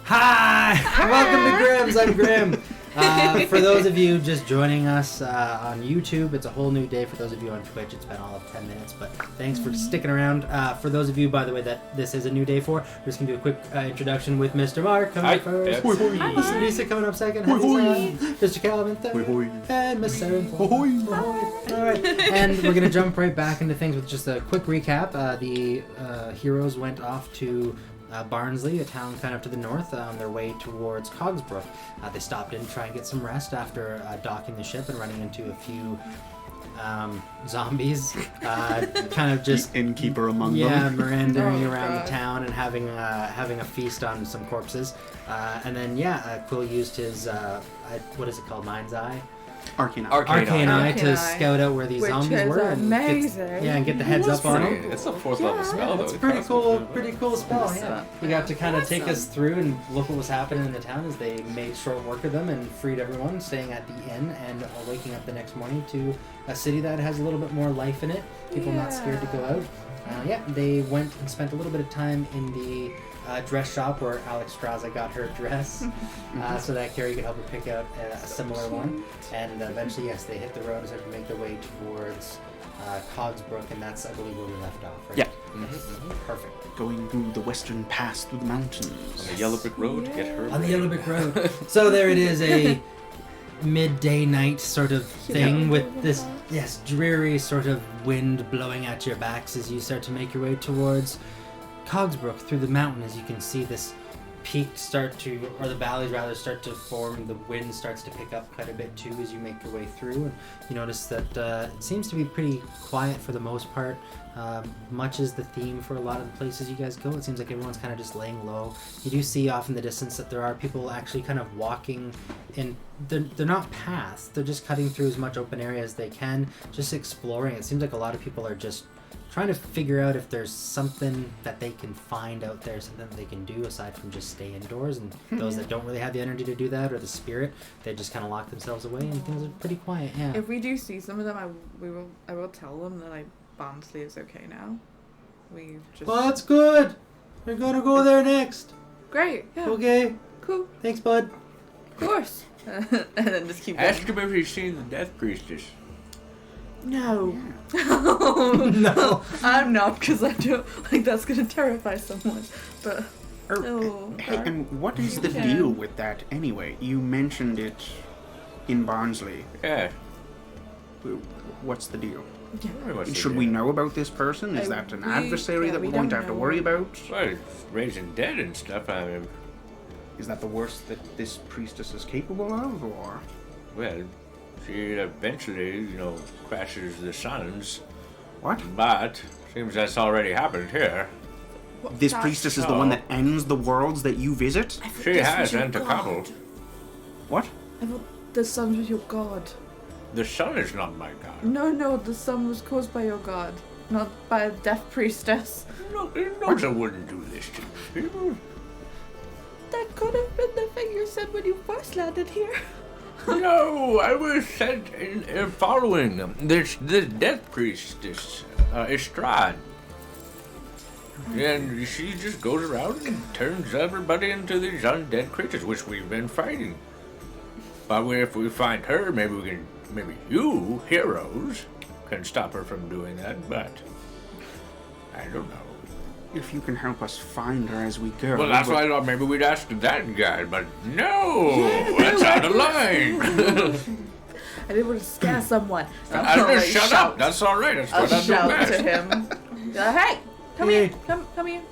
Hi! Welcome to Grimm's. I'm Grimm. For those of you just joining us on YouTube, it's a whole new day. For those of you on Twitch, it's been all of 10 minutes, but thanks for sticking around. For those of you, by the way, that this is a new day for, we're just going to do a quick introduction with Mr. Mark coming up first. Mr. Lisa coming up second. Mr. Calvin third. And Miss Sarah. Alright, and we're going to jump right back into things with just a quick recap. The heroes went off to Barnsley, a town kind of to the north, on their way towards Cogsbrook. They stopped in to try and get some rest after docking the ship and running into a few zombies, kind of just innkeeper among them. Yeah, merandering around the town and having a feast on some corpses. And then Quill used his what is it called, Mind's Eye? Arcane Eye to scout out where these zombies were and get the heads up on them. It's a fourth level spell, though. It's pretty cool spell. Yeah, you got to kind of take us through and look what was happening in the town as they made short work of them and freed everyone, staying at the inn and waking up the next morning to a city that has a little bit more life in it. People not scared to go out. They went and spent a little bit of time in the dress shop where Alex Straza got her dress, so that Carrie could help her pick out a similar one. And eventually, yes, they hit the road and started to make their way towards Cogsbrook, and that's, I believe, where we left off, right? Yeah. Perfect. Going through the western pass through the mountains. On the yellow brick road, get her. On the yellow brick road. So there it is, a midday night sort of thing with this, dreary sort of wind blowing at your backs as you start to make your way towards Cogsbrook through the mountain. As you can see this peak or the valleys rather start to form. The wind starts to pick up quite a bit too as you make your way through, and you notice that it seems to be pretty quiet for the most part, much as the theme for a lot of the places you guys go. It seems like everyone's kind of just laying low. You do see off in the distance that there are people actually kind of walking in. They're not paths, they're just cutting through as much open area as they can, just exploring. It seems like a lot of people are just trying to figure out if there's something that they can find out there, something that they can do aside from just stay indoors. And those that don't really have the energy to do that or the spirit, they just kind of lock themselves away, and things are pretty quiet. Yeah. If we do see some of them, I will tell them that Barnsley is okay now. Well, that's good. We're gonna go there next. Great. Yeah. Okay. Cool. Thanks, bud. Of course. And then just keep going. Ask him if he's seen the Death Priestess. No. No. I'm not, because I don't think that's going to terrify someone. But Hey, and what is the deal with that anyway? You mentioned it in Barnsley. Yeah. What's the deal? Yeah. Should we know about this person? Is that an adversary that we're going to have to worry about? Well, it's raising dead and stuff. I mean, is that the worst that this priestess is capable of, or? Well, she eventually, crashes the suns. What? But seems that's already happened here. This priestess is the one that ends the worlds that you visit? She has entered a couple. What? I thought the sun was your god. The sun is not my god. No, the sun was caused by your god, not by a death priestess. No, I wouldn't do this to people. That could have been the thing you said when you first landed here. No, I was sent in following them. This death priestess, Estrad. And she just goes around and turns everybody into these undead creatures, which we've been fighting. But if we find her, maybe you, heroes, can stop her from doing that, but I don't know. If you can help us find her as we go. Well, that's why I thought maybe we'd ask that guy, but no, that's out of line. I didn't want to scare someone. I just shut up. That's all right. That's what I'll I do shout best. to him. Hey, come here. Come here.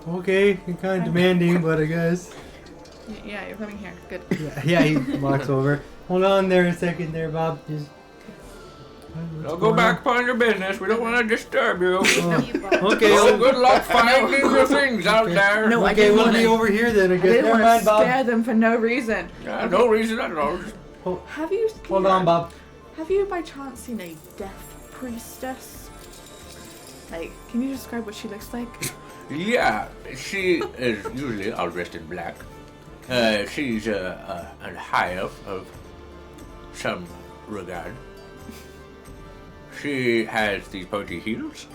Okay, you're kind of demanding, but I guess. Yeah, you're coming here. Good. Yeah, he walks over. Hold on there a second there, Bob. Just... I'll go back upon your business. We don't want to disturb you. Okay. Well, good luck finding your things out there. No, okay, we'll be over here then. I guess. didn't Never want mind, to Bob. scare them for no reason. Yeah, no reason at all. Have you? Hold on, Bob. Have you by chance seen a death priestess? Like, can you describe what she looks like? Yeah, she is usually all dressed in black. She's a high elf of some regard. She has these pointy heels.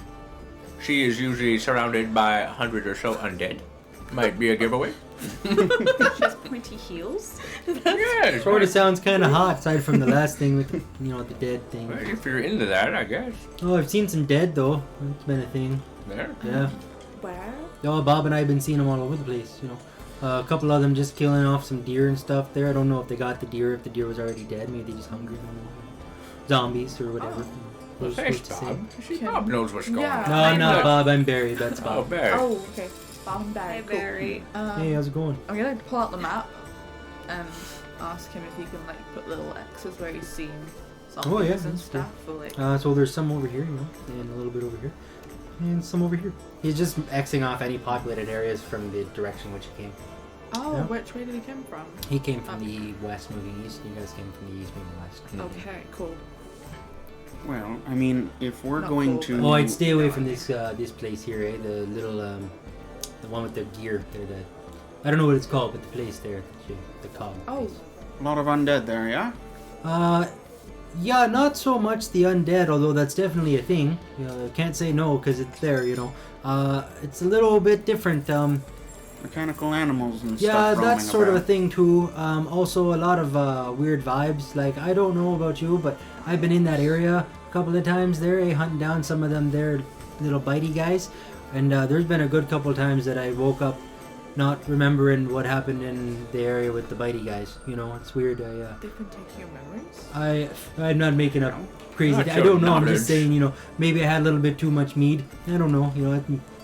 She is usually surrounded by 100 or so undead. Might be a giveaway. She has pointy heels. Yeah, Sort of sounds kind of hot, aside from the last thing with, the dead thing. Well, if you're into that, I guess. Oh, I've seen some dead, though. It's been a thing. There. Yeah. Where? Oh, Bob and I have been seeing them all over the place, A couple of them just killing off some deer and stuff there. I don't know if they got the deer, if the deer was already dead. Maybe they just hungry. I don't know. Zombies or whatever. Well, Who's thanks, supposed to Bob. say? See, Bob knows what's going Yeah. on. No, I'm not Bob. I'm Barry. That's Oh, Bob. Barry. Oh, okay. Bob and Barry. Hi, Cool. Barry. Hey, how's it going? I'm gonna pull out the map and ask him if he can like put little X's where he's seen zombies Oh, yeah, and that's stuff. Or like. So there's some over here, and a little bit over here, and some over here. He's just Xing off any populated areas from the direction which he came. Oh, yeah. which way did he come from? He came from the west moving east, and you guys came from the east moving west. Okay, cool. Well, I mean, if we're Not going cool, to... but- Oh, I'd stay away from this place here, The little, the one with the gear there, I don't know what it's called, but the place there, the cog. Oh. place. A lot of undead there, yeah? Yeah, not so much the undead, although that's definitely a thing. I can't say no, because it's there, It's a little bit different, Mechanical animals and Yeah, stuff roaming that's sort of a about. thing too. Also, a lot of weird vibes. Like, I don't know about you, but I've been in that area a couple of times there, hunting down some of them there little bitey guys. And there's been a good couple of times that I woke up not remembering what happened in the area with the bitey guys. It's weird. They've been taking your memories? I'm not making up crazy. Not I your don't know. I'm knowledge. just saying. Maybe I had a little bit too much mead. I don't know.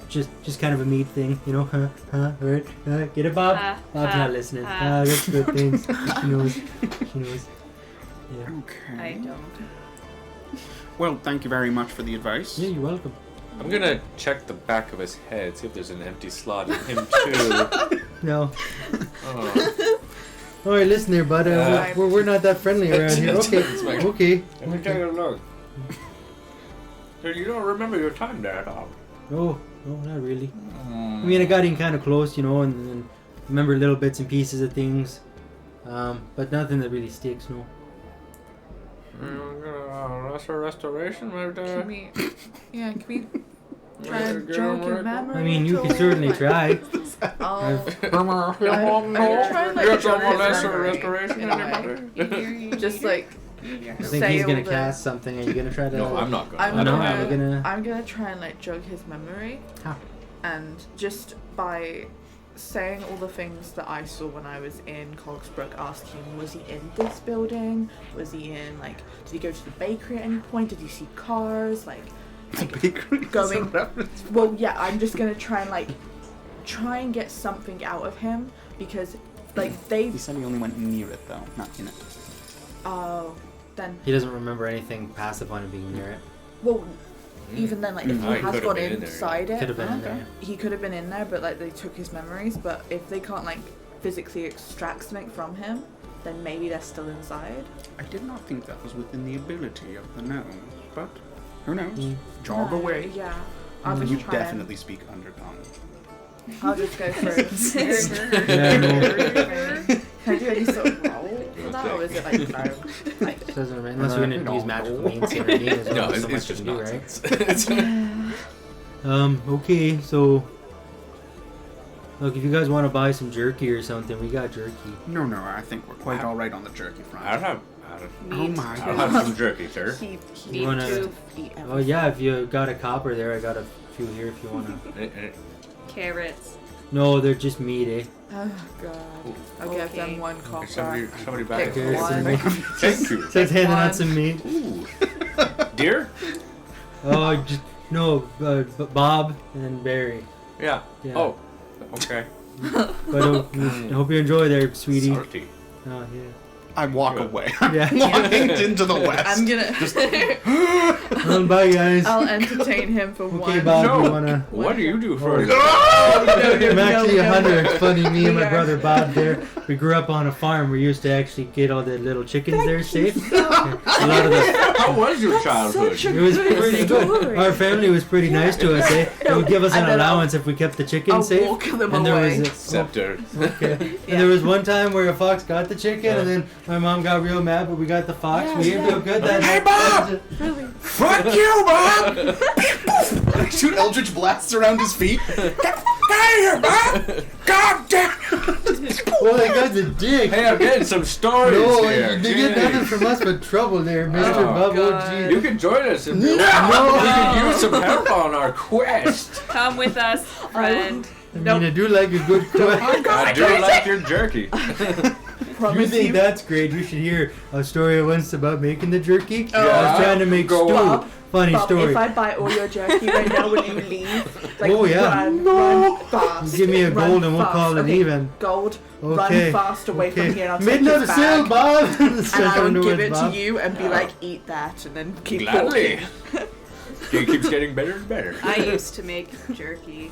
Just kind of a mead thing. Right? Get it, Bob? Bob's not listening. That's good things. She knows. Yeah. Okay. I don't. Well, thank you very much for the advice. Yeah, you're welcome. I'm gonna check the back of his head, see if there's an empty slot in him too. No. Oh. All right, listen there, bud. We're not that friendly around here. Okay. It's my- Okay. Let me take a look. Dude, you don't remember your time there at all. Oh, no, not really. I mean, I got in kind of close, and remember little bits and pieces of things, but nothing that really sticks. No. Lesser restoration, maybe. Can we try and jog your memory? I mean, you at can all? certainly Like, try. I'll You try and like got jog some his lesser memory restoration, in a way. anybody? Just like I think say he's gonna all the- cast something. Are you gonna try to? No, I'm not going. I'm I know, gonna, we're gonna- I'm gonna try and like jog his memory, How? and just by saying all the things that I saw when I was in Cogsbrook, ask him, was he in this building? Was he in did he go to the bakery at any point? Did he see cars? The bakery is a Going- reference. Well, yeah, I'm just gonna try and get something out of him because they. He said he only went near it, though, not in it. Oh, then He doesn't remember anything past the point of being near it. well. Even then, if Oh, he he has could've gone been in there, inside it, Could have been in there. he could have been in there, but they took his memories. But if they can't physically extract something from him, then maybe they're still inside. I did not think that was within the ability of the gnome, but who knows? Mm. Jog No, away. Yeah, I'll just You try definitely speak undercommon. I'll just go through. Yeah, no. Can I do any sort of roll for that, or is it It doesn't remember, unless you're gonna use magical means to intervene as well. No, there's so it's much just you can do, nonsense. Okay, so look, if you guys want to buy some jerky or something, we got jerky. No, I think we're quite all right on the jerky front. I'll have Oh my I'll god. have some jerky, sir. You wanna? Oh yeah, if you got a copper there, I got a few here if you wanna. Carrots. No, they're just meat, eh? Oh god. I'll give Okay. them one copper. Somebody back. Pick Here's some one. meat. Thank you. Says handing one. out some meat. Ooh. Deer? Oh, just no, Bob and Barry. Yeah. Yeah. Oh. Okay. But I hope you enjoy there, sweetie. Salty. Oh yeah. I walk Good. away. Yeah. Walking into the west. I'm gonna. Well, bye guys. I'll entertain him for Okay, one. Bob, No. you wanna? What do you do for No, I'm actually a no. hunter. It's funny, me and my We are. brother Bob there, we grew up on a farm. We used to actually get all the little chickens there safe. A lot of the, How was your childhood? such a it was good pretty good. story. Our family was pretty nice to us, eh? They would give us an And then allowance if we kept the chickens I'll safe. walk them And there away. was Scepter. okay. And there was one time where a fox got the chicken, and then my mom got real mad, but we got the fox. Yeah, we didn't yeah. feel good that Hey, night. Bob! Really? Fuck you, Bob! I shoot Eldritch blasts around his feet. Get out of here, Bob! Oh, that guy's a dick. Hey, I'm getting some stories No, here. they get Jeez. nothing from us but trouble there, Mr. Oh, Bubble God. You G. can join us if you No. want. We can use some help on our quest. Come with us, friend. I mean, I do like a good quest. I do like your jerky. You think that's great? You should hear a story once about making the jerky. Oh. I was trying to make Go stew. on. Funny Bob, story. if I buy all your jerky right now, will you leave? Like, Oh, yeah. Run fast. Give me a Run gold and we'll fast. call it Okay, even. Gold. Okay. Run fast away from here. And I'll Made take another his sale, bag. Bob. And I will give it to you and be like, eat that, and then keep Gladly. walking. It keeps getting better and better. I used to make jerky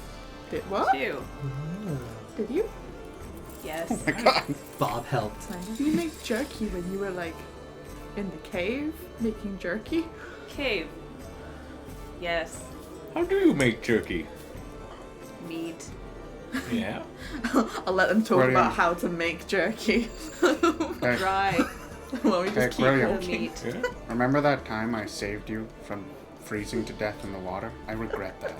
Did what? too. Did you? Yes. Oh my god. Bob helped. Did you make jerky when you were like in the cave making jerky? Cave. Yes. How do you make jerky? Meat. Yeah. I'll let them talk Brilliant. about how to make jerky. Hey, Dry. Well, we hey, just keep brilliant. The walking. meat. Yeah. Remember that time I saved you from freezing to death in the water? I regret that.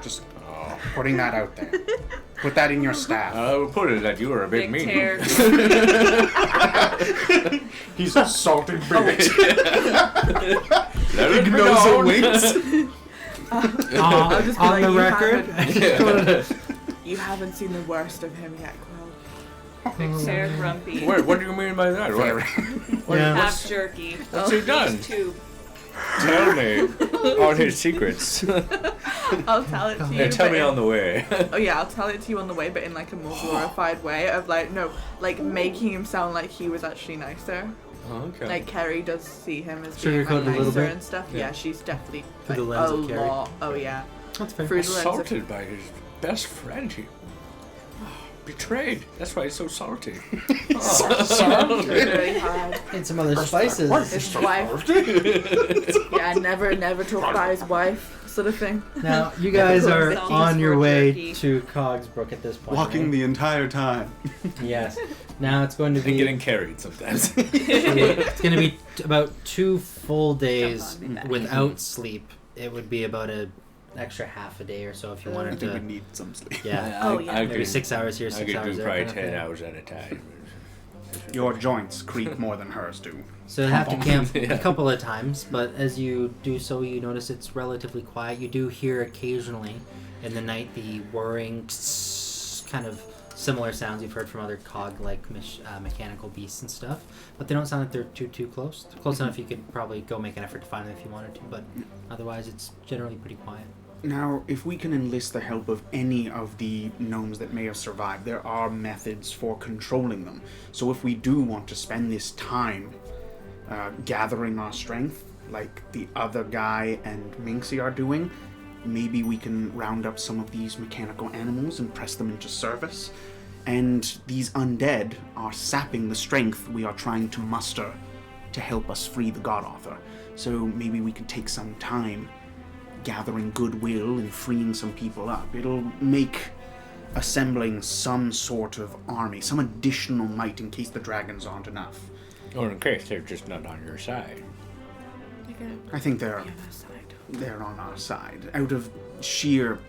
Just Oh. putting that out there. Put that in your staff. I will put it that you are a big Big mean. tear. He's a salted bitch. Let it be Nose and known. wings. I'll just be on like, the you record. haven't- You haven't seen the worst of him yet, Quill. Big tear grumpy. Wait, what do you mean by that? What, Yeah. Half jerky. what's he done? Two. Tell me all his secrets. I'll tell it to you. Yeah, tell but me in- on the way. Oh yeah, I'll tell it to you on the way, but in like a more glorified way of like making him sound like he was actually nicer. Okay. Like Carrie does see him as being Sugarcoat like, a little nicer bit? and stuff. Yeah. Yeah, she's definitely Through the like, lens a of Carrie. lot. Oh yeah, That's fair. through the lens of Assaulted by his best friend. He betrayed. That's why he's so salty. really hard. And some other spices. His wife. Yeah, never talk about his wife, sort of thing. Now, you guys are Salty on your sport way jerky. to Cogsbrook at this point. Walking right? the entire time. Yes. Now it's going to And be getting carried sometimes. it's going to be about 2 full days Jump on me back. without sleep. It would be about an extra half a day or so if you I wanted think we to. need some sleep. Yeah. Oh, yeah. I Maybe could, 6 hours here, I 6 could hours do there. probably kind of 10 thing. hours at a time. Your joints creak more than hers do. So you have to camp Yeah. a couple of times, but as you do so, you notice it's relatively quiet. You do hear occasionally in the night the whirring, kind of similar sounds you've heard from other cog-like mechanical beasts and stuff, but they don't sound like they're too close. They're close enough you could probably go make an effort to find them if you wanted to, but otherwise it's generally pretty quiet. Now, if we can enlist the help of any of the gnomes that may have survived, there are methods for controlling them. So if we do want to spend this time gathering our strength, like the other guy and Minxie are doing, maybe we can round up some of these mechanical animals and press them into service. And these undead are sapping the strength we are trying to muster to help us free the God Author. So maybe we can take some time gathering goodwill and freeing some people up. It'll make assembling some sort of army, some additional might in case the dragons aren't enough. Or in case they're just not on your side. I think they're on our side. Out of sheer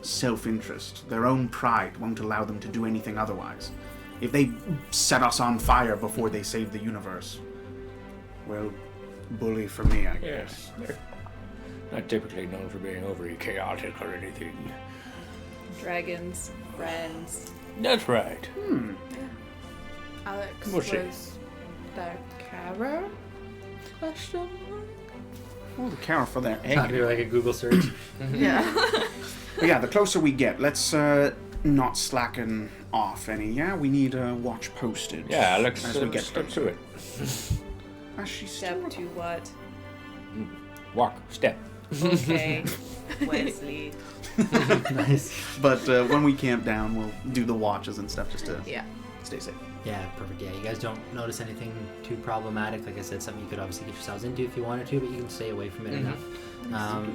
self-interest, their own pride won't allow them to do anything otherwise. If they set us on fire before they save the universe, well, bully for me, I guess. Yes. They're not typically known for being overly chaotic or anything. Dragons. Friends. That's right. Alex Mushy. was their carer? Question mark? Oh, the carol for their Not egg. do like a Google search. Yeah. But yeah, the closer we get, let's not slacken off any. Yeah, we need a watch posted. Yeah, Alex, as we get step closer. to it. As she Step still- to what? Walk, step. Okay. Wesley. Nice. But when we camp down, we'll do the watches and stuff just to Yeah. stay safe. Yeah, perfect. Yeah, you guys don't notice anything too problematic. Like I said, something you could obviously get yourselves into if you wanted to, but you can stay away from it enough.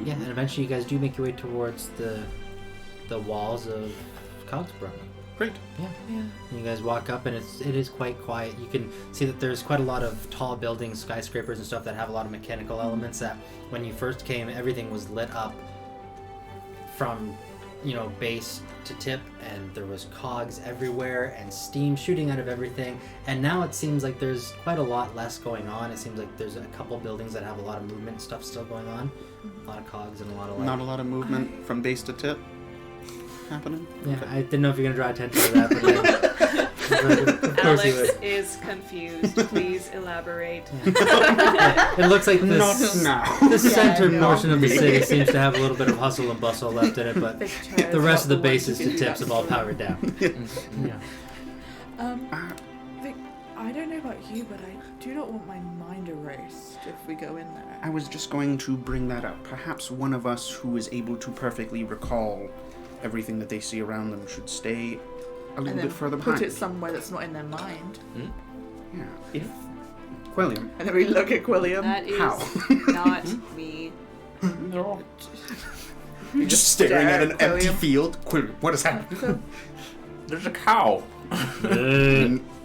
Yeah, and eventually you guys do make your way towards the walls of Cogsbrook. Great. Yeah. And you guys walk up, and it is quite quiet. You can see that there's quite a lot of tall buildings, skyscrapers, and stuff that have a lot of mechanical elements. That when you first came, everything was lit up from base to tip, and there was cogs everywhere and steam shooting out of everything. And now it seems like there's quite a lot less going on. It seems like there's a couple buildings that have a lot of movement stuff still going on. A lot of cogs and a lot of Not a lot of movement from base to tip happening. Yeah, Okay. I didn't know if you're gonna draw attention to that, but of course you Alex would. is confused. Please elaborate. Yeah, it looks like Not this. now. The center no. portion of the city seems to have a little bit of hustle and bustle left in it, but the rest of the bases to tips have all powered down. Yeah. Vic, I don't know about you, but I do not want my mind erased if we go in there. I was just going to bring that up. Perhaps one of us who is able to perfectly recall everything that they see around them should stay a little And then bit further put behind. it somewhere that's not in their mind. Yeah. If Quilliam. And then we look at Quilliam. That is How? not me. You're just staring at an empty Quilliam. field. Quilliam, what is happening? There's a cow.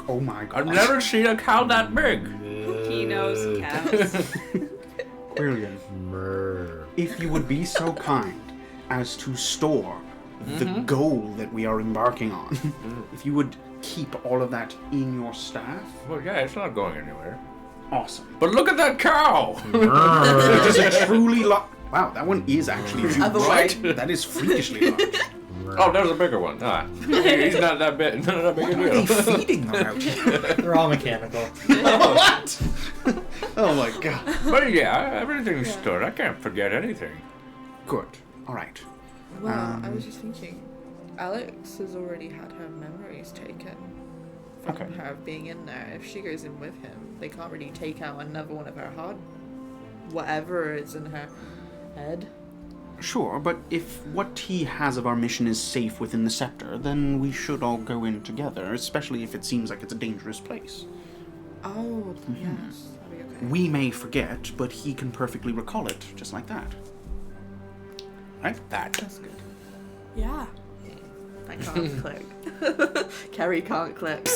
Oh my god. I've never seen a cow that big. He knows cows. Quilliam, if you would be so kind as to store the goal that we are embarking on, if you would keep all of that in your staff, Well, yeah, it's not going anywhere. awesome. But look at that cow! It is a truly wow, that one is actually Otherwise- right. That is freakishly large. Oh, there's a bigger one. Ah, he's not that big. Not that big a What are they deal. feeding them out here? They're all mechanical. What? Oh my god. But yeah, everything's stored. I can't forget anything. Good. All right. Well, I was just thinking, Alex has already had her memories taken from Okay. her being in there. If she goes in with him, they can't really take out another one of her hard whatever is in her head. Sure, but if what he has of our mission is safe within the scepter, then we should all go in together, especially if it seems like it's a dangerous place. Oh, yes. That'll be okay. We may forget, but he can perfectly recall it, just like that. Right? That's good. Yeah. I can't click. Carrie can't click.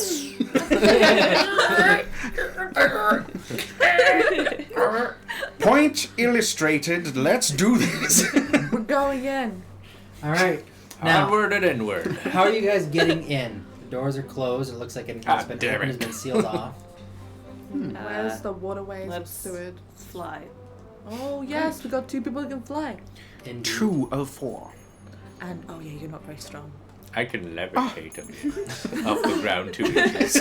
Point illustrated, let's do this. We're going in. All right. Now, Onward and inward. how are you guys getting in? The doors are closed. It looks like it has God been damn opened, has it. been sealed off. Where's the waterways of let's Seward? fly. Oh, yes, we got 2 people who can fly. Indeed. 2 of 4. And, oh yeah, you're not very strong. I can levitate him off the ground 2 inches.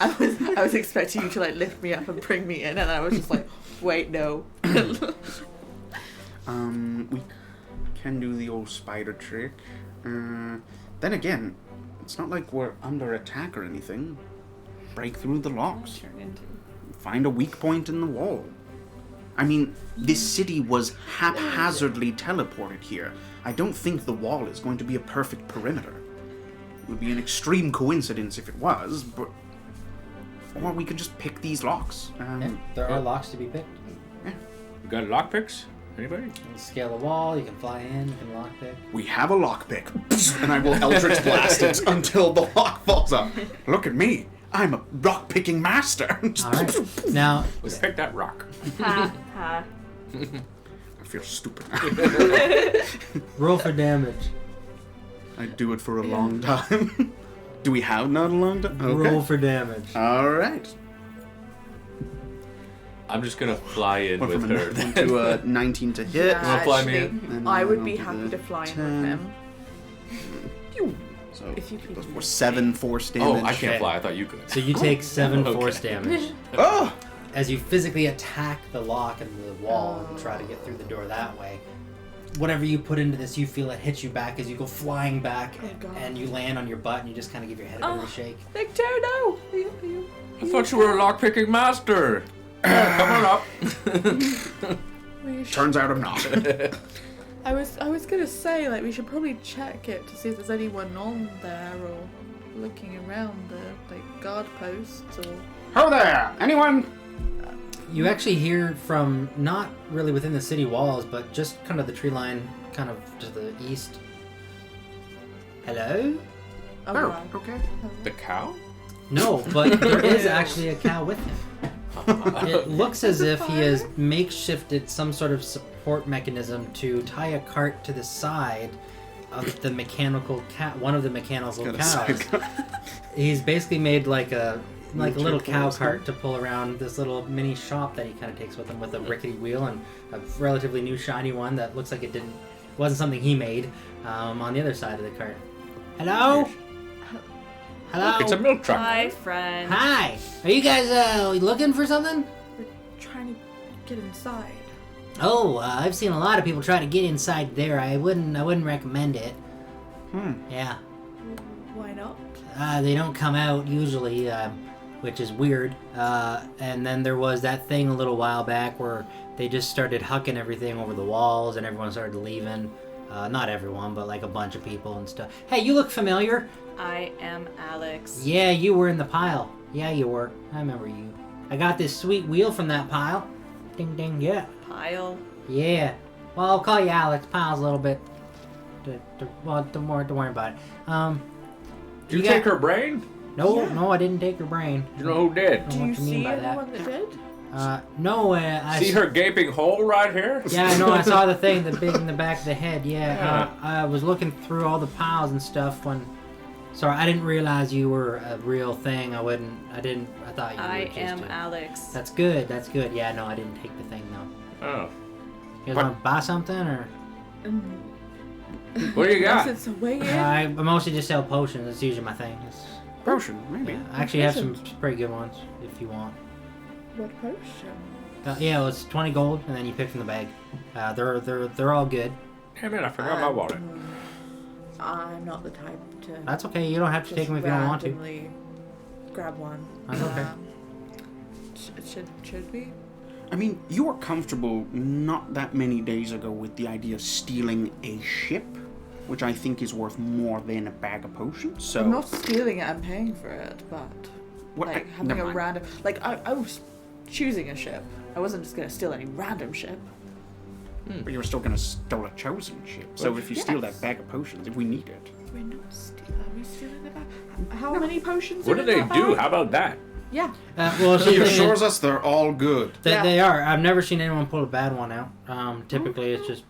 I was expecting you to like lift me up and bring me in, and I was just like, wait, no. We can do the old spider trick. Then again, it's not like we're under attack or anything. Break through the locks. Turn into. Find a weak point in the wall. I mean, this city was haphazardly teleported here. I don't think the wall is going to be a perfect perimeter. It would be an extreme coincidence if it was, but... Or we could just pick these locks. Yeah, there are locks to be picked. You got lockpicks? Anybody? You can scale a wall. You can fly in. You can lockpick. We have a lockpick, and I will Eldritch Blast it until the lock falls up. Look at me. I'm a rock-picking master. All right. Now, Let's pick that rock. Ha ha. I feel stupid now. roll for damage. I do it for a long time. Do we have not a long time? Okay. Roll for damage. All right. I'm just gonna fly in Went with from her. a 9 to a 19 to hit. Yeah, Wanna fly me actually, in? I would And be then happy I'll to do fly in 10. with him. So If you could those do were it. 7 force Oh, damage. I can't Okay. fly. I thought you could. So you take 7 Okay. force damage Oh! as you physically attack the lock and the wall and try to get through the door that way. Whatever you put into this, you feel it hit you back as you go flying back, Oh, God. and you land on your butt, and you just kind of give your head a bit of a shake. Victor, no! Are you? I thought you were a lockpicking master. Come on up. Are you Turns out I'm not. I was gonna say, like, we should probably check it to see if there's anyone on there or looking around the, like, guard posts or... Ho there! Anyone? You actually hear from not really within the city walls, but just kind of the tree line, kind of to the east. Hello? Oh, Oh, right. okay. The cow? No, but there is actually a cow with him. It looks as if he has makeshifted some sort of support mechanism to tie a cart to the side the mechanical cat, one of the mechanical Got a cows. sidecar. He's basically made like a little cow pull-ups, cart to pull around this little mini shop that he kind of takes with him, with a rickety wheel and a relatively new shiny one that looks like it wasn't something he made. On the other side of the cart. Hello. Hello. It's a milk truck. Hi, friend. Hi. Are you guys looking for something? We're trying to get inside. Oh, I've seen a lot of people try to get inside there. I wouldn't recommend it. Yeah. Why not? They don't come out usually, which is weird. And then there was that thing a little while back where they just started hucking everything over the walls and everyone started leaving. Not everyone, but like a bunch of people and stuff. Hey, you look familiar. I am Alex. Yeah, you were in the pile. Yeah, you were. I remember you. I got this sweet wheel from that pile. Ding, ding, yeah. Pile. Yeah. Well, I'll call you Alex. Pile's a little bit... Well, don't worry about it. Did you take her brain? No, I didn't take her brain. You know who did? I don't know Do what you you mean see by that. anyone that did? No, I... See her gaping hole right here? Yeah, I know. I saw the thing, the big in the back of the head. Yeah, I was looking through all the piles and stuff when. Sorry, I didn't realize you were a real thing. I thought you were I just am Alex. That's good. That's good. Yeah, no, I didn't take the thing though. Oh. You guys want to buy something or? What do you got? It's a way in. I mostly just sell potions. That's usually my thing. Potion, maybe. Yeah, I actually have some pretty good ones if you want. What potion? Yeah, well, it's 20 gold, and then you pick from the bag. They're all good. Damn it, I forgot my wallet. I'm not the type to. That's okay. You don't have to take them if you don't want to. randomly grab one. That's okay. Should we? I mean, you were comfortable not that many days ago with the idea of stealing a ship, which I think is worth more than a bag of potions. So I'm not stealing it. I'm paying for it, but What- like having never a mind. random. Like I was choosing a ship. I wasn't just gonna steal any random ship. But you were still going to steal a chosen ship. So if you steal Yes. that bag of potions, if we need it. We're not stealing. Are we stealing the bag? How many potions? What are do in they that do? bag? How about that? Yeah. Well, He the thing assures is, us they're all good. Yeah. they are. I've never seen anyone pull a bad one out. Typically, it's just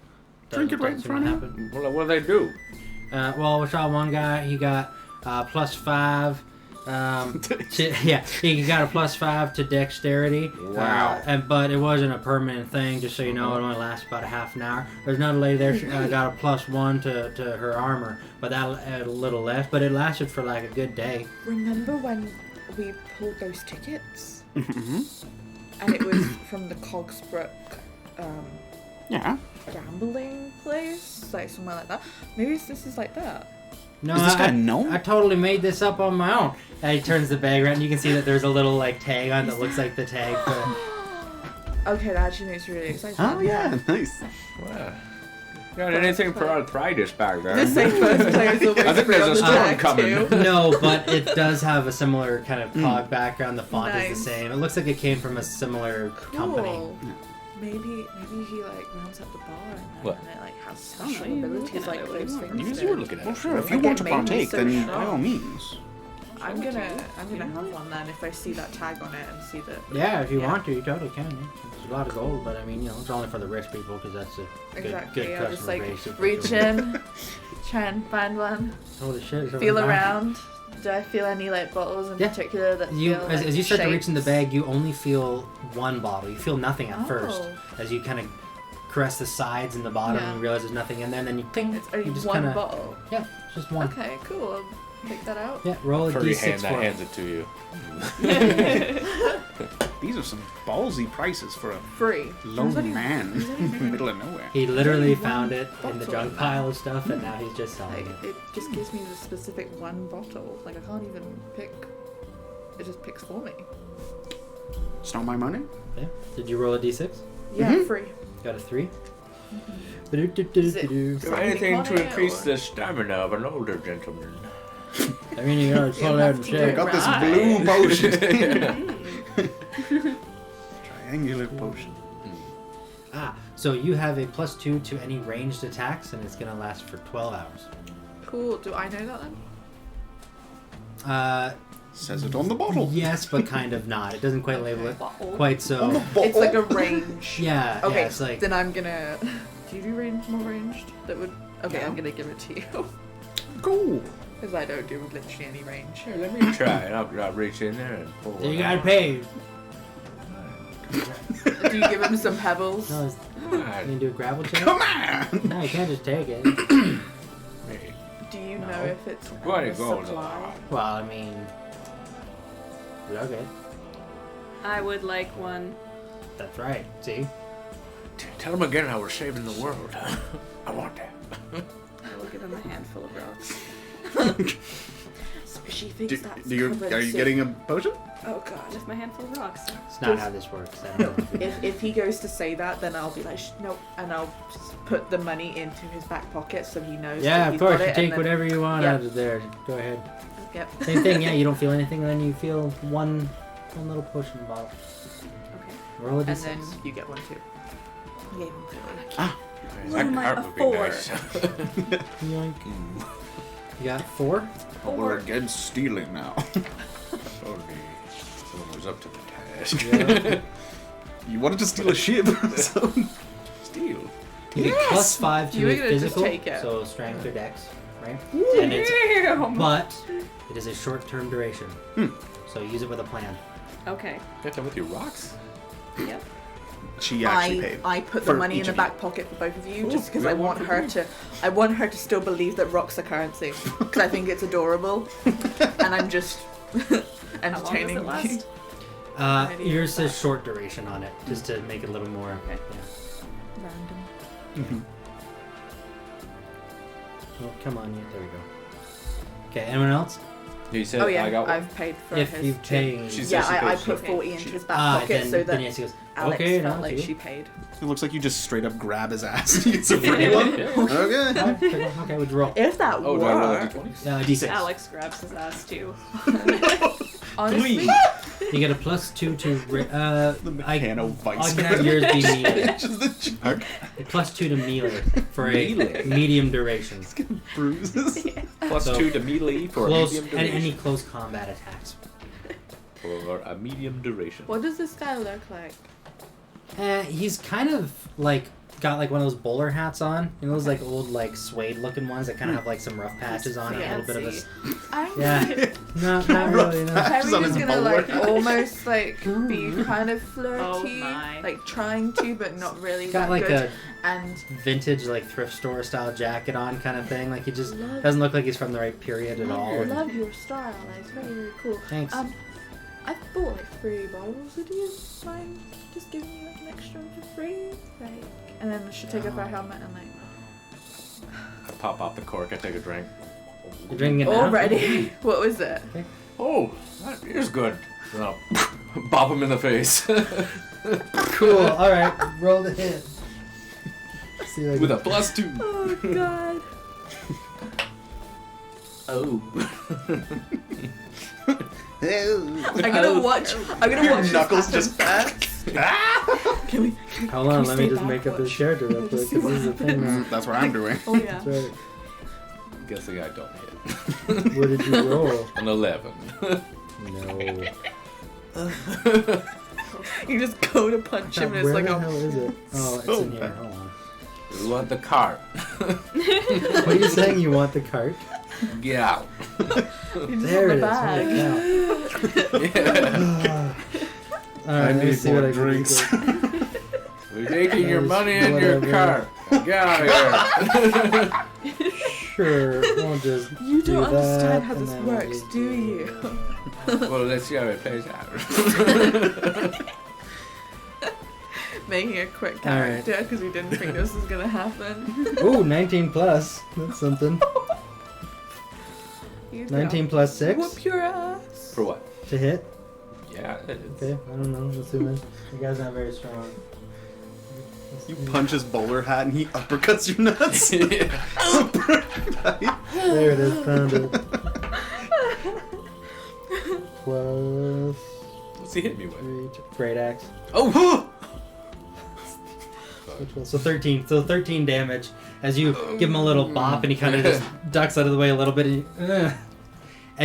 Drink it right in doesn't front of happen. What do they do? Well, we saw one guy. He got +5. He got a +5 to dexterity. Wow. But it wasn't a permanent thing. Just so you know, it only lasts about a half an hour. There's another lady there. She got a +1 to her armor, but that had a little left. But it lasted for like a good day. Remember when we pulled those tickets? Mm-hmm. And it was from the Cogsbrook Yeah. gambling place? Like somewhere like that. Maybe this is like that. No, Is this guy known? I totally made this up on my own. And he turns the bag around, and you can see that there's a little like tag on it that looks like the tag. Okay, that actually makes me really excited. Oh, yeah. Nice. Wow. Got anything for arthritis back there? This ain't first place. I think there's a storm coming. No, but it does have a similar kind of cog background. The font is Nice. the same. It looks like it came from a similar company. Cool. Maybe he like rounds up the bar and, What? and it like has special you abilities looking like at those it? things. You were do. looking at Well, it. sure. If you Like, want it to made me partake, so then shocked. by all means. I'm gonna have one then if I see that tag on it and see that. Yeah, if you Yeah. want to, you totally can. Yeah. It's a lot of gold, but I mean, it's only for the rich people because that's a Exactly. good I'll just customer like base. if reach it's in, try and find one, Holy shit! is feel everyone buying? around. Do I feel any like bottles in Yeah. particular that You, feel as you start to reach in the shapes? bag, you only feel one bottle. You feel nothing at first. Oh. As you kind of caress the sides and the bottom, Yeah. and you realize there's nothing in there, and then you ping. It's only you just one kinda, bottle. Yeah, just one. Okay, cool. I'll pick that out. Yeah, roll a Furry d6 hand that for it. hands it to you. These are some ballsy prices for a Free. lone There's only- man there's only in the middle of nowhere. He literally There's only found one it in the bottle junk in pile of stuff, and now he's just selling Like, it. it just gives me the specific one bottle. Like, I can't even pick. It just picks for me. It's not my money. Yeah. Did you roll a d6? Yeah, Mhm. free. Got a 3. Is it- Do Something anything on to it, increase or- the stamina of an older gentleman. I mean, you gotta pull it out and You'll I shake. got this Right. blue potion. Triangular potion. So you have a +2 to any ranged attacks, and it's gonna last for 12 hours. Cool. Do I know that then? Says it on the bottle. Yes, but kind of not. It doesn't quite label it Bottle. quite so. It's like a range. Yeah, Okay, yeah, it's like then I'm gonna. Do you do range more ranged? That would Okay, Yeah. I'm gonna give it to you. Cool. Because I don't do literally any range. Here, let me try it. I'll reach in there and pull So you it gotta out. pay. Do you give him some pebbles? No, you Alright. can do a gravel check. Come on. No, you can't just take it. Hey, Do you No. know if it's Why a you going supply? Well, I mean, okay, I would like one. that's right. See, Tell him again how we're saving the world. I want that. I will give him a handful of rocks. She thinks that's Are you currency. getting a potion? Oh god, with my handful of rocks. it's not how this works. I don't know if you- If he goes to say that, then I'll be like, no, and I'll just put the money into his back pocket so he knows. yeah, that of he's course. got You it, and take then- whatever you want Yeah. out of there. Go ahead. Yep. Same thing. Yeah, you don't feel anything, then you feel one little potion bottle. Okay. Roll a And d6. then you get one too. I gave him three. What am I, That a would be four? nice. Yoink. You got 4. Oh, we're against stealing now. Only someone was up to the task. Yeah. You wanted to steal a ship, so Steal. You get Yes! +5 to You were his gonna just physical, take it. so strength or dex, right? And it's, Damn. but it is a short-term duration, so use it with a plan. Okay. Get them with your rocks? Yep. she actually paid. I put the For money in each the of you. back pocket for both of you, Ooh, just because yeah, I want her to still believe that rocks are currency, because I think it's adorable, and I'm just entertaining How long does it you. last? Yours says short duration on it, just to make it a little more. Okay. Yeah. Random. Oh, come on, yeah, there we go. Okay, anyone else? You said Oh yeah, I got one. I've paid for If his. you too. pay, She said Yeah, she I paid, put she- 40 into his back then, pocket so then that Nancy goes, Alex okay, felt no, like it's she you. paid. It looks like you just straight up grab his ass. It's a free one. Okay. Okay, would you roll? If that Oh, do I roll a worked, d20? D6. Alex grabs his ass too. honestly, You get a +2 to. The mechano I vice can have yours be melee. Just the jerk. A +2 to melee for a Melee? medium duration. Bruises. Plus So, 2 to melee for Close, a medium duration. any close combat attacks. For a medium duration. what does this guy look like? He's kind of like got like one of those bowler hats on. You know those like old like suede looking ones that kind of have like some rough patches on it, a little bit of a. I'm Yeah. not really. No. Patches on Harry is his gonna bowler like hat. almost like be kind of flirty, my. like trying to, but not really. Got that like good. a And vintage like thrift store style jacket on kind of thing. Like he just Love- doesn't look like he's from the right period at all. I love your style. It's very, very cool. Thanks. I bought like 3 bottles. Would you mind just giving me like an extra one for free? Like, and then she'll take off her helmet and like. I pop off the cork, I take a drink. You're drinking it now? Already? What was it? Oh, that is good. No. Bop him in the face. Cool. All right. Roll the hit. See if I With can- a +2. Oh god. Oh. I'm gonna watch. I'm gonna watch. Knuckles this happen just- first. Can we? Hold on. Let me stay just make up this backwards? character real quick. 'Cause this is the thing. now. That's what I'm doing. Oh yeah. That's right. Guessing I don't hit. What did you roll? An 11. No. You just go to punch him and it's Where like the a. hell is it? Oh, it's So in here. bad. Hold on. We want the cart. What are you saying? You want the cart? Yeah. There it is. Holy cow. All right, let me see what I can do. We're taking your That money is and your whatever. cart. Get out of here. Sure, we'll just You do don't that, understand how and this then we'll works, just do you? Well, let's see how it plays out. Making a quick All right. character because we didn't think this was gonna happen. Ooh, 19 plus. That's something. You 19 plus 6 Whoop your ass. For what? to hit. Yeah, it is. Okay, I don't know. Assuming you guys are not very strong. You punch his bowler hat and he uppercuts your nuts. There it is. Found it. Plus What's he hit me with? 3. Great axe. Oh! Which was, so 13. So 13 damage as you give him a little bop and he kind of just ducks out of the way a little bit and